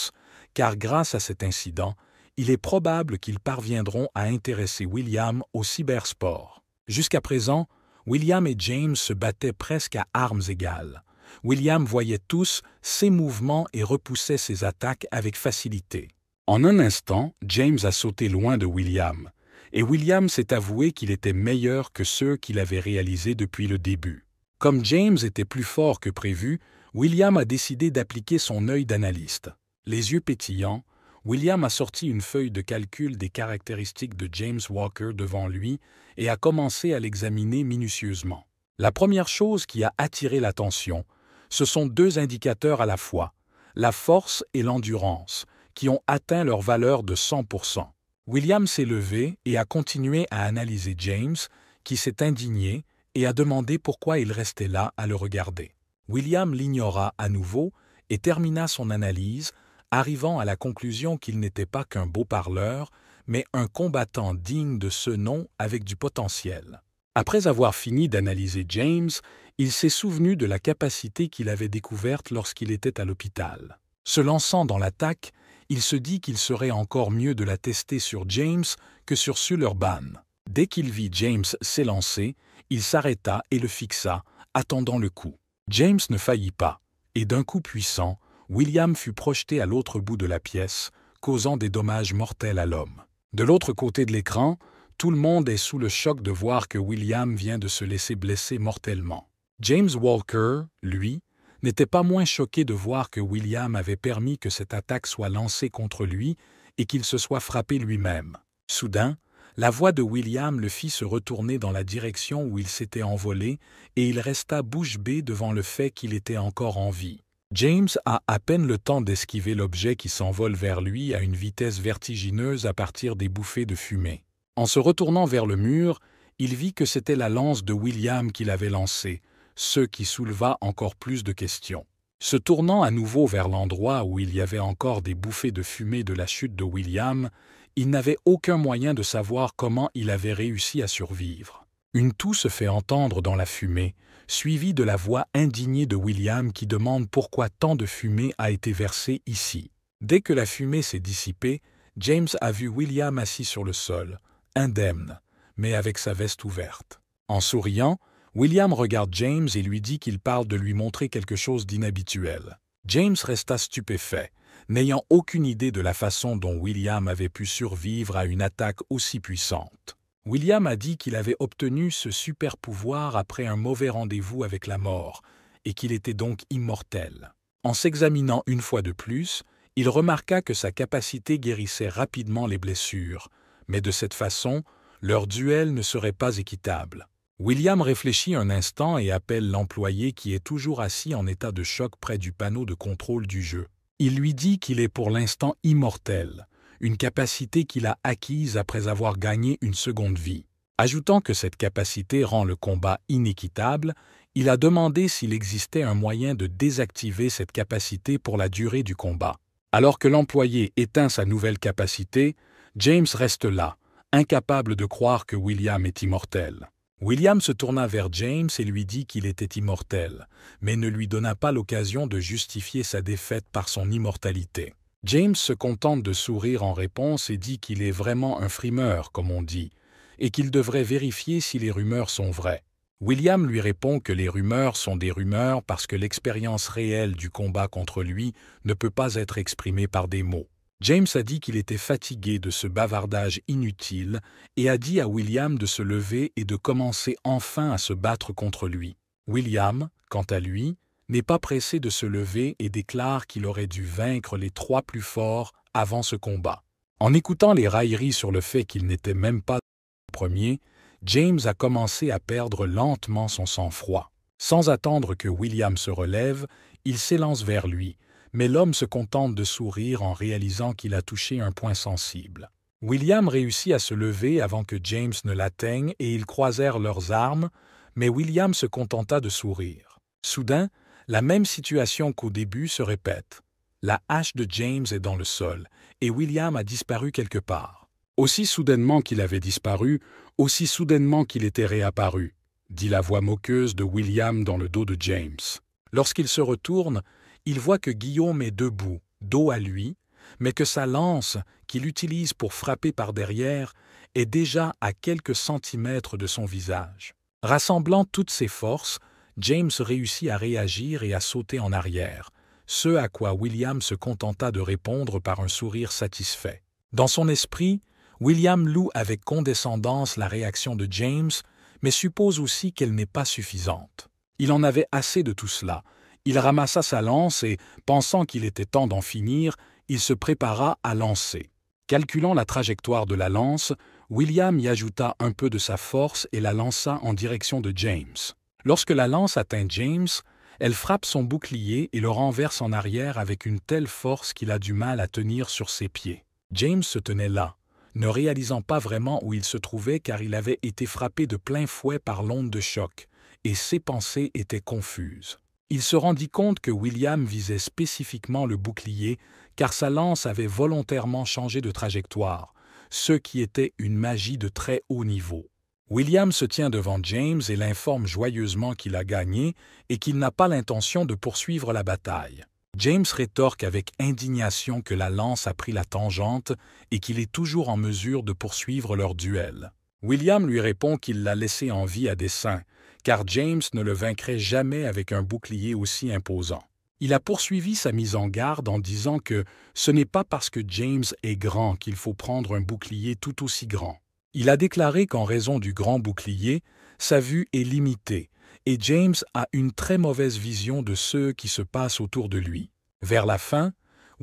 car grâce à cet incident, il est probable qu'ils parviendront à intéresser William au cybersport. Jusqu'à présent, William et James se battaient presque à armes égales. William voyait tous ses mouvements et repoussait ses attaques avec facilité. En un instant, James a sauté loin de William, et William s'est avoué qu'il était meilleur que ceux qu'il avait réalisés depuis le début. Comme James était plus fort que prévu, William a décidé d'appliquer son œil d'analyste. Les yeux pétillants, William a sorti une feuille de calcul des caractéristiques de James Walker devant lui et a commencé à l'examiner minutieusement. La première chose qui a attiré l'attention, ce sont 2 indicateurs à la fois, la force et l'endurance, qui ont atteint leur valeur de 100%. William s'est levé et a continué à analyser James, qui s'est indigné et a demandé pourquoi il restait là à le regarder. William l'ignora à nouveau et termina son analyse, arrivant à la conclusion qu'il n'était pas qu'un beau parleur, mais un combattant digne de ce nom avec du potentiel. Après avoir fini d'analyser James, il s'est souvenu de la capacité qu'il avait découverte lorsqu'il était à l'hôpital. Se lançant dans l'attaque, il se dit qu'il serait encore mieux de la tester sur James que sur Sullerban. Dès qu'il vit James s'élancer, il s'arrêta et le fixa, attendant le coup. James ne faillit pas, et d'un coup puissant, William fut projeté à l'autre bout de la pièce, causant des dommages mortels à l'homme. De l'autre côté de l'écran, tout le monde est sous le choc de voir que William vient de se laisser blesser mortellement. James Walker, lui, n'était pas moins choqué de voir que William avait permis que cette attaque soit lancée contre lui et qu'il se soit frappé lui-même. Soudain, La voix de William le fit se retourner dans la direction où il s'était envolé et il resta bouche bée devant le fait qu'il était encore en vie. James a à peine le temps d'esquiver l'objet qui s'envole vers lui à une vitesse vertigineuse à partir des bouffées de fumée. En se retournant vers le mur, il vit que c'était la lance de William qu'il avait lancée, ce qui souleva encore plus de questions. Se tournant à nouveau vers l'endroit où il y avait encore des bouffées de fumée de la chute de William, il n'avait aucun moyen de savoir comment il avait réussi à survivre. Une toux se fait entendre dans la fumée, suivie de la voix indignée de William qui demande pourquoi tant de fumée a été versée ici. Dès que la fumée s'est dissipée, James a vu William assis sur le sol, indemne, mais avec sa veste ouverte. En souriant, William regarde James et lui dit qu'il parle de lui montrer quelque chose d'inhabituel. James resta stupéfait, n'ayant aucune idée de la façon dont William avait pu survivre à une attaque aussi puissante. William a dit qu'il avait obtenu ce super pouvoir après un mauvais rendez-vous avec la mort, et qu'il était donc immortel. En s'examinant une fois de plus, il remarqua que sa capacité guérissait rapidement les blessures, mais de cette façon, leur duel ne serait pas équitable. William réfléchit un instant et appelle l'employé qui est toujours assis en état de choc près du panneau de contrôle du jeu. Il lui dit qu'il est pour l'instant immortel, une capacité qu'il a acquise après avoir gagné une seconde vie. Ajoutant que cette capacité rend le combat inéquitable, il a demandé s'il existait un moyen de désactiver cette capacité pour la durée du combat. Alors que l'employé éteint sa nouvelle capacité, James reste là, incapable de croire que William est immortel. William se tourna vers James et lui dit qu'il était immortel, mais ne lui donna pas l'occasion de justifier sa défaite par son immortalité. James se contente de sourire en réponse et dit qu'il est vraiment un frimeur, comme on dit, et qu'il devrait vérifier si les rumeurs sont vraies. William lui répond que les rumeurs sont des rumeurs parce que l'expérience réelle du combat contre lui ne peut pas être exprimée par des mots. James a dit qu'il était fatigué de ce bavardage inutile et a dit à William de se lever et de commencer enfin à se battre contre lui. William, quant à lui, n'est pas pressé de se lever et déclare qu'il aurait dû vaincre les 3 plus forts avant ce combat. En écoutant les railleries sur le fait qu'il n'était même pas le premier, James a commencé à perdre lentement son sang-froid. Sans attendre que William se relève, il s'élance vers lui, mais l'homme se contente de sourire en réalisant qu'il a touché un point sensible. William réussit à se lever avant que James ne l'atteigne et ils croisèrent leurs armes, mais William se contenta de sourire. Soudain, la même situation qu'au début se répète. La hache de James est dans le sol et William a disparu quelque part. Aussi soudainement qu'il avait disparu, aussi soudainement qu'il était réapparu, dit la voix moqueuse de William dans le dos de James. Lorsqu'il se retourne, il voit que Guillaume est debout, dos à lui, mais que sa lance, qu'il utilise pour frapper par derrière, est déjà à quelques centimètres de son visage. Rassemblant toutes ses forces, James réussit à réagir et à sauter en arrière, ce à quoi William se contenta de répondre par un sourire satisfait. Dans son esprit, William loue avec condescendance la réaction de James, mais suppose aussi qu'elle n'est pas suffisante. Il en avait assez de tout cela. Il ramassa sa lance et, pensant qu'il était temps d'en finir, il se prépara à lancer. Calculant la trajectoire de la lance, William y ajouta un peu de sa force et la lança en direction de James. Lorsque la lance atteint James, elle frappe son bouclier et le renverse en arrière avec une telle force qu'il a du mal à tenir sur ses pieds. James se tenait là, ne réalisant pas vraiment où il se trouvait car il avait été frappé de plein fouet par l'onde de choc, et ses pensées étaient confuses. Il se rendit compte que William visait spécifiquement le bouclier car sa lance avait volontairement changé de trajectoire, ce qui était une magie de très haut niveau. William se tient devant James et l'informe joyeusement qu'il a gagné et qu'il n'a pas l'intention de poursuivre la bataille. James rétorque avec indignation que la lance a pris la tangente et qu'il est toujours en mesure de poursuivre leur duel. William lui répond qu'il l'a laissé en vie à dessein, car James ne le vaincrait jamais avec un bouclier aussi imposant. Il a poursuivi sa mise en garde en disant que ce n'est pas parce que James est grand qu'il faut prendre un bouclier tout aussi grand. Il a déclaré qu'en raison du grand bouclier, sa vue est limitée, et James a une très mauvaise vision de ce qui se passe autour de lui. Vers la fin,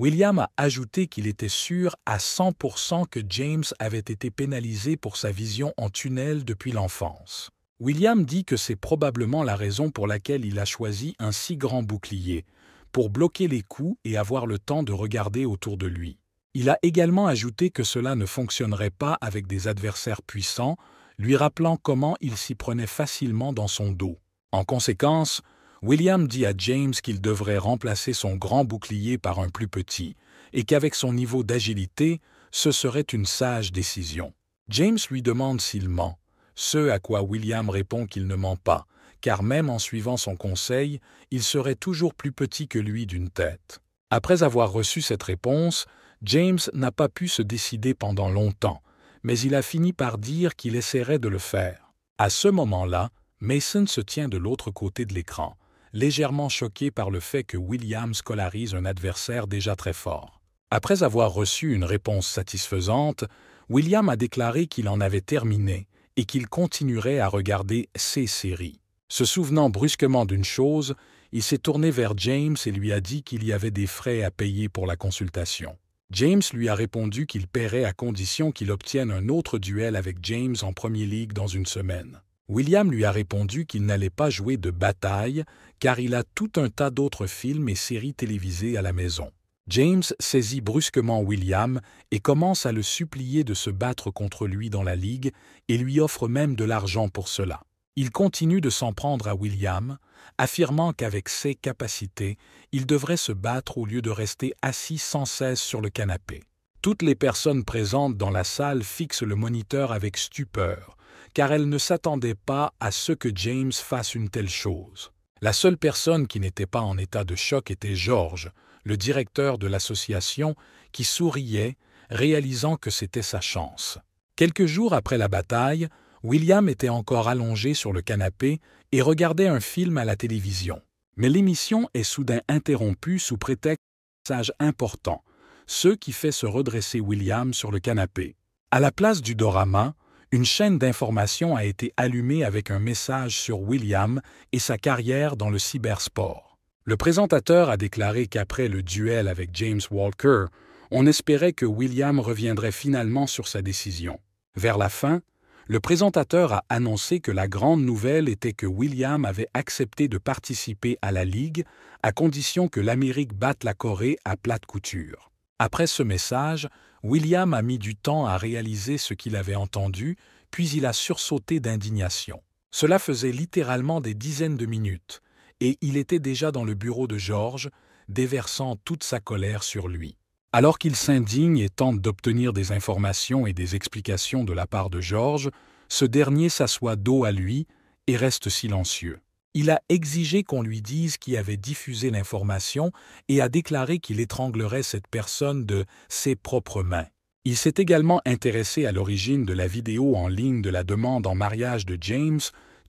William a ajouté qu'il était sûr à 100% que James avait été pénalisé pour sa vision en tunnel depuis l'enfance. William dit que c'est probablement la raison pour laquelle il a choisi un si grand bouclier, pour bloquer les coups et avoir le temps de regarder autour de lui. Il a également ajouté que cela ne fonctionnerait pas avec des adversaires puissants, lui rappelant comment il s'y prenait facilement dans son dos. En conséquence, William dit à James qu'il devrait remplacer son grand bouclier par un plus petit, et qu'avec son niveau d'agilité, ce serait une sage décision. James lui demande s'il ment, ce à quoi William répond qu'il ne ment pas, car même en suivant son conseil, il serait toujours plus petit que lui d'une tête. Après avoir reçu cette réponse, James n'a pas pu se décider pendant longtemps, mais il a fini par dire qu'il essaierait de le faire. À ce moment-là, Mason se tient de l'autre côté de l'écran, légèrement choqué par le fait que William scolarise un adversaire déjà très fort. Après avoir reçu une réponse satisfaisante, William a déclaré qu'il en avait terminé et qu'il continuerait à regarder ses séries. Se souvenant brusquement d'une chose, il s'est tourné vers James et lui a dit qu'il y avait des frais à payer pour la consultation. James lui a répondu qu'il paierait à condition qu'il obtienne un autre duel avec James en Premier League dans une semaine. William lui a répondu qu'il n'allait pas jouer de bataille car il a tout un tas d'autres films et séries télévisées à la maison. James saisit brusquement William et commence à le supplier de se battre contre lui dans la ligue et lui offre même de l'argent pour cela. Il continue de s'en prendre à William, affirmant qu'avec ses capacités, il devrait se battre au lieu de rester assis sans cesse sur le canapé. Toutes les personnes présentes dans la salle fixent le moniteur avec stupeur, car elles ne s'attendaient pas à ce que James fasse une telle chose. La seule personne qui n'était pas en état de choc était George, le directeur de l'association, qui souriait, réalisant que c'était sa chance. Quelques jours après la bataille, William était encore allongé sur le canapé et regardait un film à la télévision. Mais l'émission est soudain interrompue sous prétexte d'un message important, ce qui fait se redresser William sur le canapé. À la place du dorama, une chaîne d'information a été allumée avec un message sur William et sa carrière dans le cybersport. Le présentateur a déclaré qu'après le duel avec James Walker, on espérait que William reviendrait finalement sur sa décision. Vers la fin, le présentateur a annoncé que la grande nouvelle était que William avait accepté de participer à la Ligue à condition que l'Amérique batte la Corée à plate couture. Après ce message, William a mis du temps à réaliser ce qu'il avait entendu, puis il a sursauté d'indignation. Cela faisait littéralement des dizaines de minutes, et il était déjà dans le bureau de George, déversant toute sa colère sur lui. Alors qu'il s'indigne et tente d'obtenir des informations et des explications de la part de George, ce dernier s'assoit dos à lui et reste silencieux. Il a exigé qu'on lui dise qui avait diffusé l'information et a déclaré qu'il étranglerait cette personne de ses propres mains. Il s'est également intéressé à l'origine de la vidéo en ligne de la demande en mariage de James,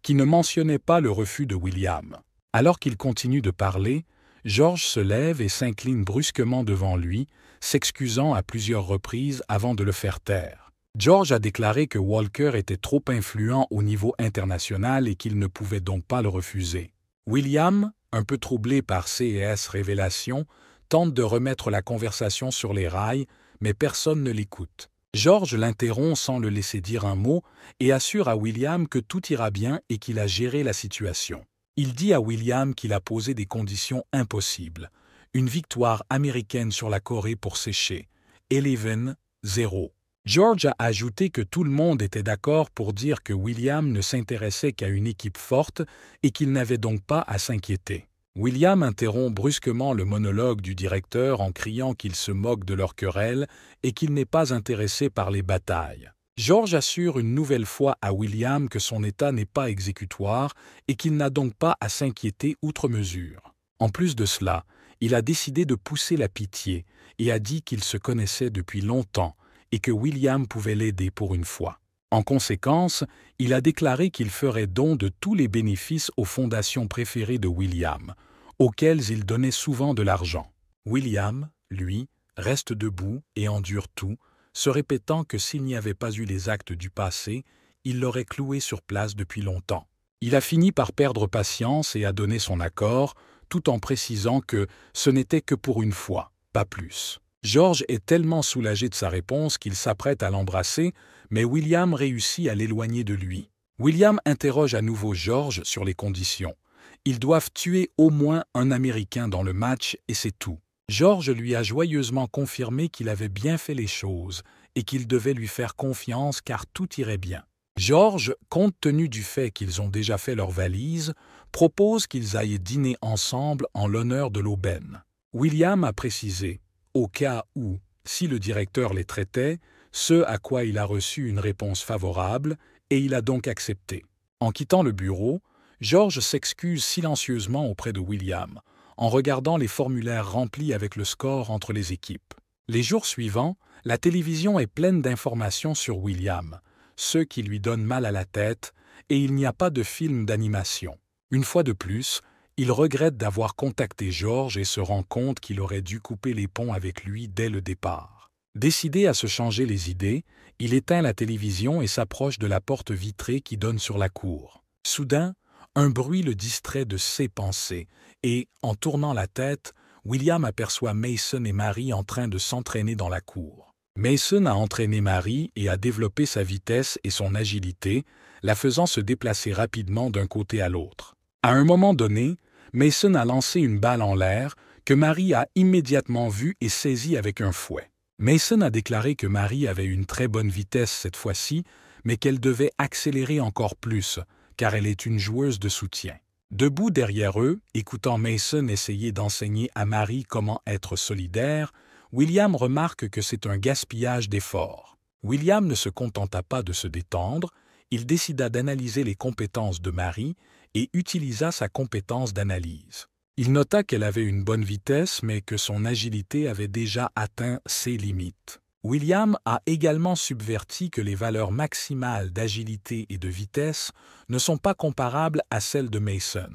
qui ne mentionnait pas le refus de William. Alors qu'il continue de parler, George se lève et s'incline brusquement devant lui, s'excusant à plusieurs reprises avant de le faire taire. George a déclaré que Walker était trop influent au niveau international et qu'il ne pouvait donc pas le refuser. William, un peu troublé par ces révélations, tente de remettre la conversation sur les rails, mais personne ne l'écoute. George l'interrompt sans le laisser dire un mot et assure à William que tout ira bien et qu'il a géré la situation. Il dit à William qu'il a posé des conditions impossibles. Une victoire américaine sur la Corée pour sécher. 11-0. George a ajouté que tout le monde était d'accord pour dire que William ne s'intéressait qu'à une équipe forte et qu'il n'avait donc pas à s'inquiéter. William interrompt brusquement le monologue du directeur en criant qu'il se moque de leur querelle et qu'il n'est pas intéressé par les batailles. George assure une nouvelle fois à William que son état n'est pas exécutoire et qu'il n'a donc pas à s'inquiéter outre mesure. En plus de cela, il a décidé de pousser la pitié et a dit qu'il se connaissait depuis longtemps et que William pouvait l'aider pour une fois. En conséquence, il a déclaré qu'il ferait don de tous les bénéfices aux fondations préférées de William, auxquelles il donnait souvent de l'argent. William, lui, reste debout et endure tout, se répétant que s'il n'y avait pas eu les actes du passé, il l'aurait cloué sur place depuis longtemps. Il a fini par perdre patience et a donné son accord, tout en précisant que ce n'était que pour une fois. pas plus. George est tellement soulagé de sa réponse qu'il s'apprête à l'embrasser, mais William réussit à l'éloigner de lui. William interroge à nouveau George sur les conditions. Ils doivent tuer au moins un Américain dans le match et c'est tout. George lui a joyeusement confirmé qu'il avait bien fait les choses et qu'il devait lui faire confiance car tout irait bien. George, compte tenu du fait qu'ils ont déjà fait leur valise, propose qu'ils aillent dîner ensemble en l'honneur de l'aubaine. William a précisé, au cas où, si le directeur les traitait, ce à quoi il a reçu une réponse favorable, et il a donc accepté. En quittant le bureau, George s'excuse silencieusement auprès de William, en regardant les formulaires remplis avec le score entre les équipes. Les jours suivants, la télévision est pleine d'informations sur William, ce qui lui donne mal à la tête, et il n'y a pas de film d'animation. Une fois de plus, il regrette d'avoir contacté George et se rend compte qu'il aurait dû couper les ponts avec lui dès le départ. Décidé à se changer les idées, il éteint la télévision et s'approche de la porte vitrée qui donne sur la cour. Soudain, un bruit le distrait de ses pensées et, en tournant la tête, William aperçoit Mason et Mary en train de s'entraîner dans la cour. Mason a entraîné Mary et a développé sa vitesse et son agilité, la faisant se déplacer rapidement d'un côté à l'autre. À un moment donné, Mason a lancé une balle en l'air que Mary a immédiatement vue et saisie avec un fouet. Mason a déclaré que Mary avait une très bonne vitesse cette fois-ci, mais qu'elle devait accélérer encore plus, car elle est une joueuse de soutien. Debout derrière eux, écoutant Mason essayer d'enseigner à Mary comment être solidaire, William remarque que c'est un gaspillage d'efforts. William ne se contenta pas de se détendre, il décida d'analyser les compétences de Mary et utilisa sa compétence d'analyse. Il nota qu'elle avait une bonne vitesse, mais que son agilité avait déjà atteint ses limites. William a également subverti que les valeurs maximales d'agilité et de vitesse ne sont pas comparables à celles de Mason,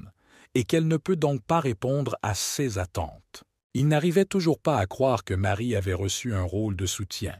et qu'elle ne peut donc pas répondre à ses attentes. Il n'arrivait toujours pas à croire que Mary avait reçu un rôle de soutien,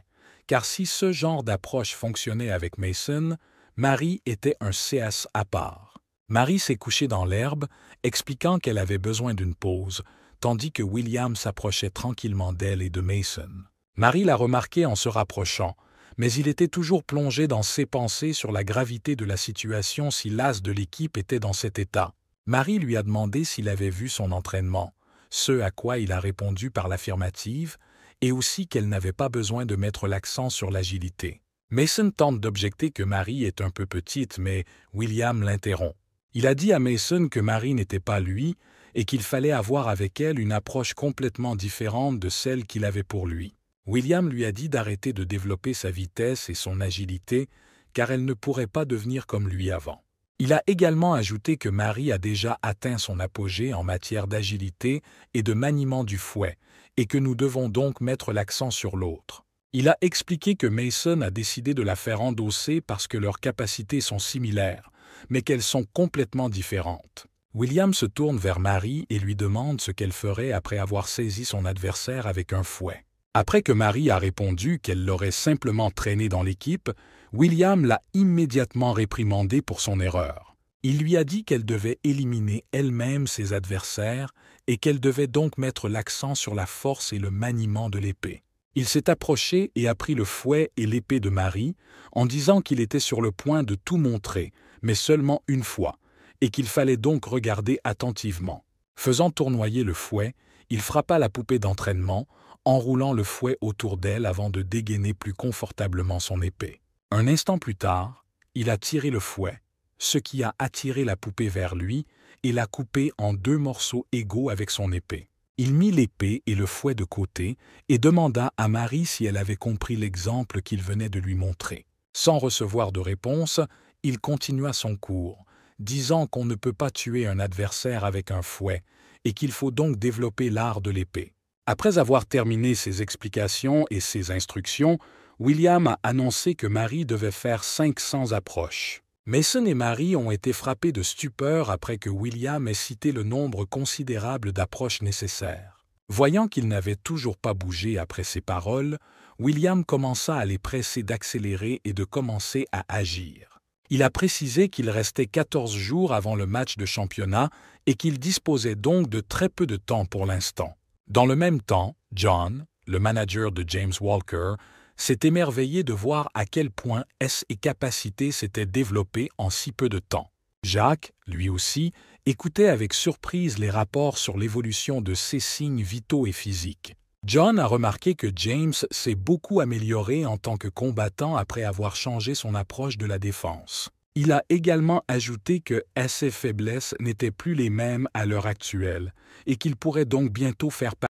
car si ce genre d'approche fonctionnait avec Mason, Mary était un CS à part. Mary s'est couchée dans l'herbe, expliquant qu'elle avait besoin d'une pause, tandis que William s'approchait tranquillement d'elle et de Mason. Mary l'a remarqué en se rapprochant, mais il était toujours plongé dans ses pensées sur la gravité de la situation si l'as de l'équipe était dans cet état. Mary lui a demandé s'il avait vu son entraînement, ce à quoi il a répondu par l'affirmative, et aussi qu'elle n'avait pas besoin de mettre l'accent sur l'agilité. Mason tente d'objecter que Mary est un peu petite, mais William l'interrompt. Il a dit à Mason que Mary n'était pas lui et qu'il fallait avoir avec elle une approche complètement différente de celle qu'il avait pour lui. William lui a dit d'arrêter de développer sa vitesse et son agilité, car elle ne pourrait pas devenir comme lui avant. Il a également ajouté que Mary a déjà atteint son apogée en matière d'agilité et de maniement du fouet, et que nous devons donc mettre l'accent sur l'autre. Il a expliqué que Mason a décidé de la faire endosser parce que leurs capacités sont similaires, mais qu'elles sont complètement différentes. William se tourne vers Mary et lui demande ce qu'elle ferait après avoir saisi son adversaire avec un fouet. Après que Mary a répondu qu'elle l'aurait simplement traîné dans l'équipe, William l'a immédiatement réprimandée pour son erreur. Il lui a dit qu'elle devait éliminer elle-même ses adversaires et qu'elle devait donc mettre l'accent sur la force et le maniement de l'épée. Il s'est approché et a pris le fouet et l'épée de Mary en disant qu'il était sur le point de tout montrer, mais seulement une fois, et qu'il fallait donc regarder attentivement. Faisant tournoyer le fouet, il frappa la poupée d'entraînement, enroulant le fouet autour d'elle avant de dégainer plus confortablement son épée. Un instant plus tard, il a tiré le fouet, ce qui a attiré la poupée vers lui et l'a coupée en 2 morceaux égaux avec son épée. Il mit l'épée et le fouet de côté et demanda à Mary si elle avait compris l'exemple qu'il venait de lui montrer. Sans recevoir de réponse, il continua son cours, disant qu'on ne peut pas tuer un adversaire avec un fouet et qu'il faut donc développer l'art de l'épée. Après avoir terminé ses explications et ses instructions, William a annoncé que Mary devait faire 500 approches. Mason et Mary ont été frappés de stupeur après que William ait cité le nombre considérable d'approches nécessaires. Voyant qu'il n'avait toujours pas bougé après ces paroles, William commença à les presser d'accélérer et de commencer à agir. Il a précisé qu'il restait 14 jours avant le match de championnat et qu'il disposait donc de très peu de temps pour l'instant. Dans le même temps, John, le manager de James Walker, s'est émerveillé de voir à quel point ses capacités s'étaient développées en si peu de temps. Jacques, lui aussi, écoutait avec surprise les rapports sur l'évolution de ses signes vitaux et physiques. John a remarqué que James s'est beaucoup amélioré en tant que combattant après avoir changé son approche de la défense. Il a également ajouté que ses faiblesses n'étaient plus les mêmes à l'heure actuelle et qu'il pourrait donc bientôt faire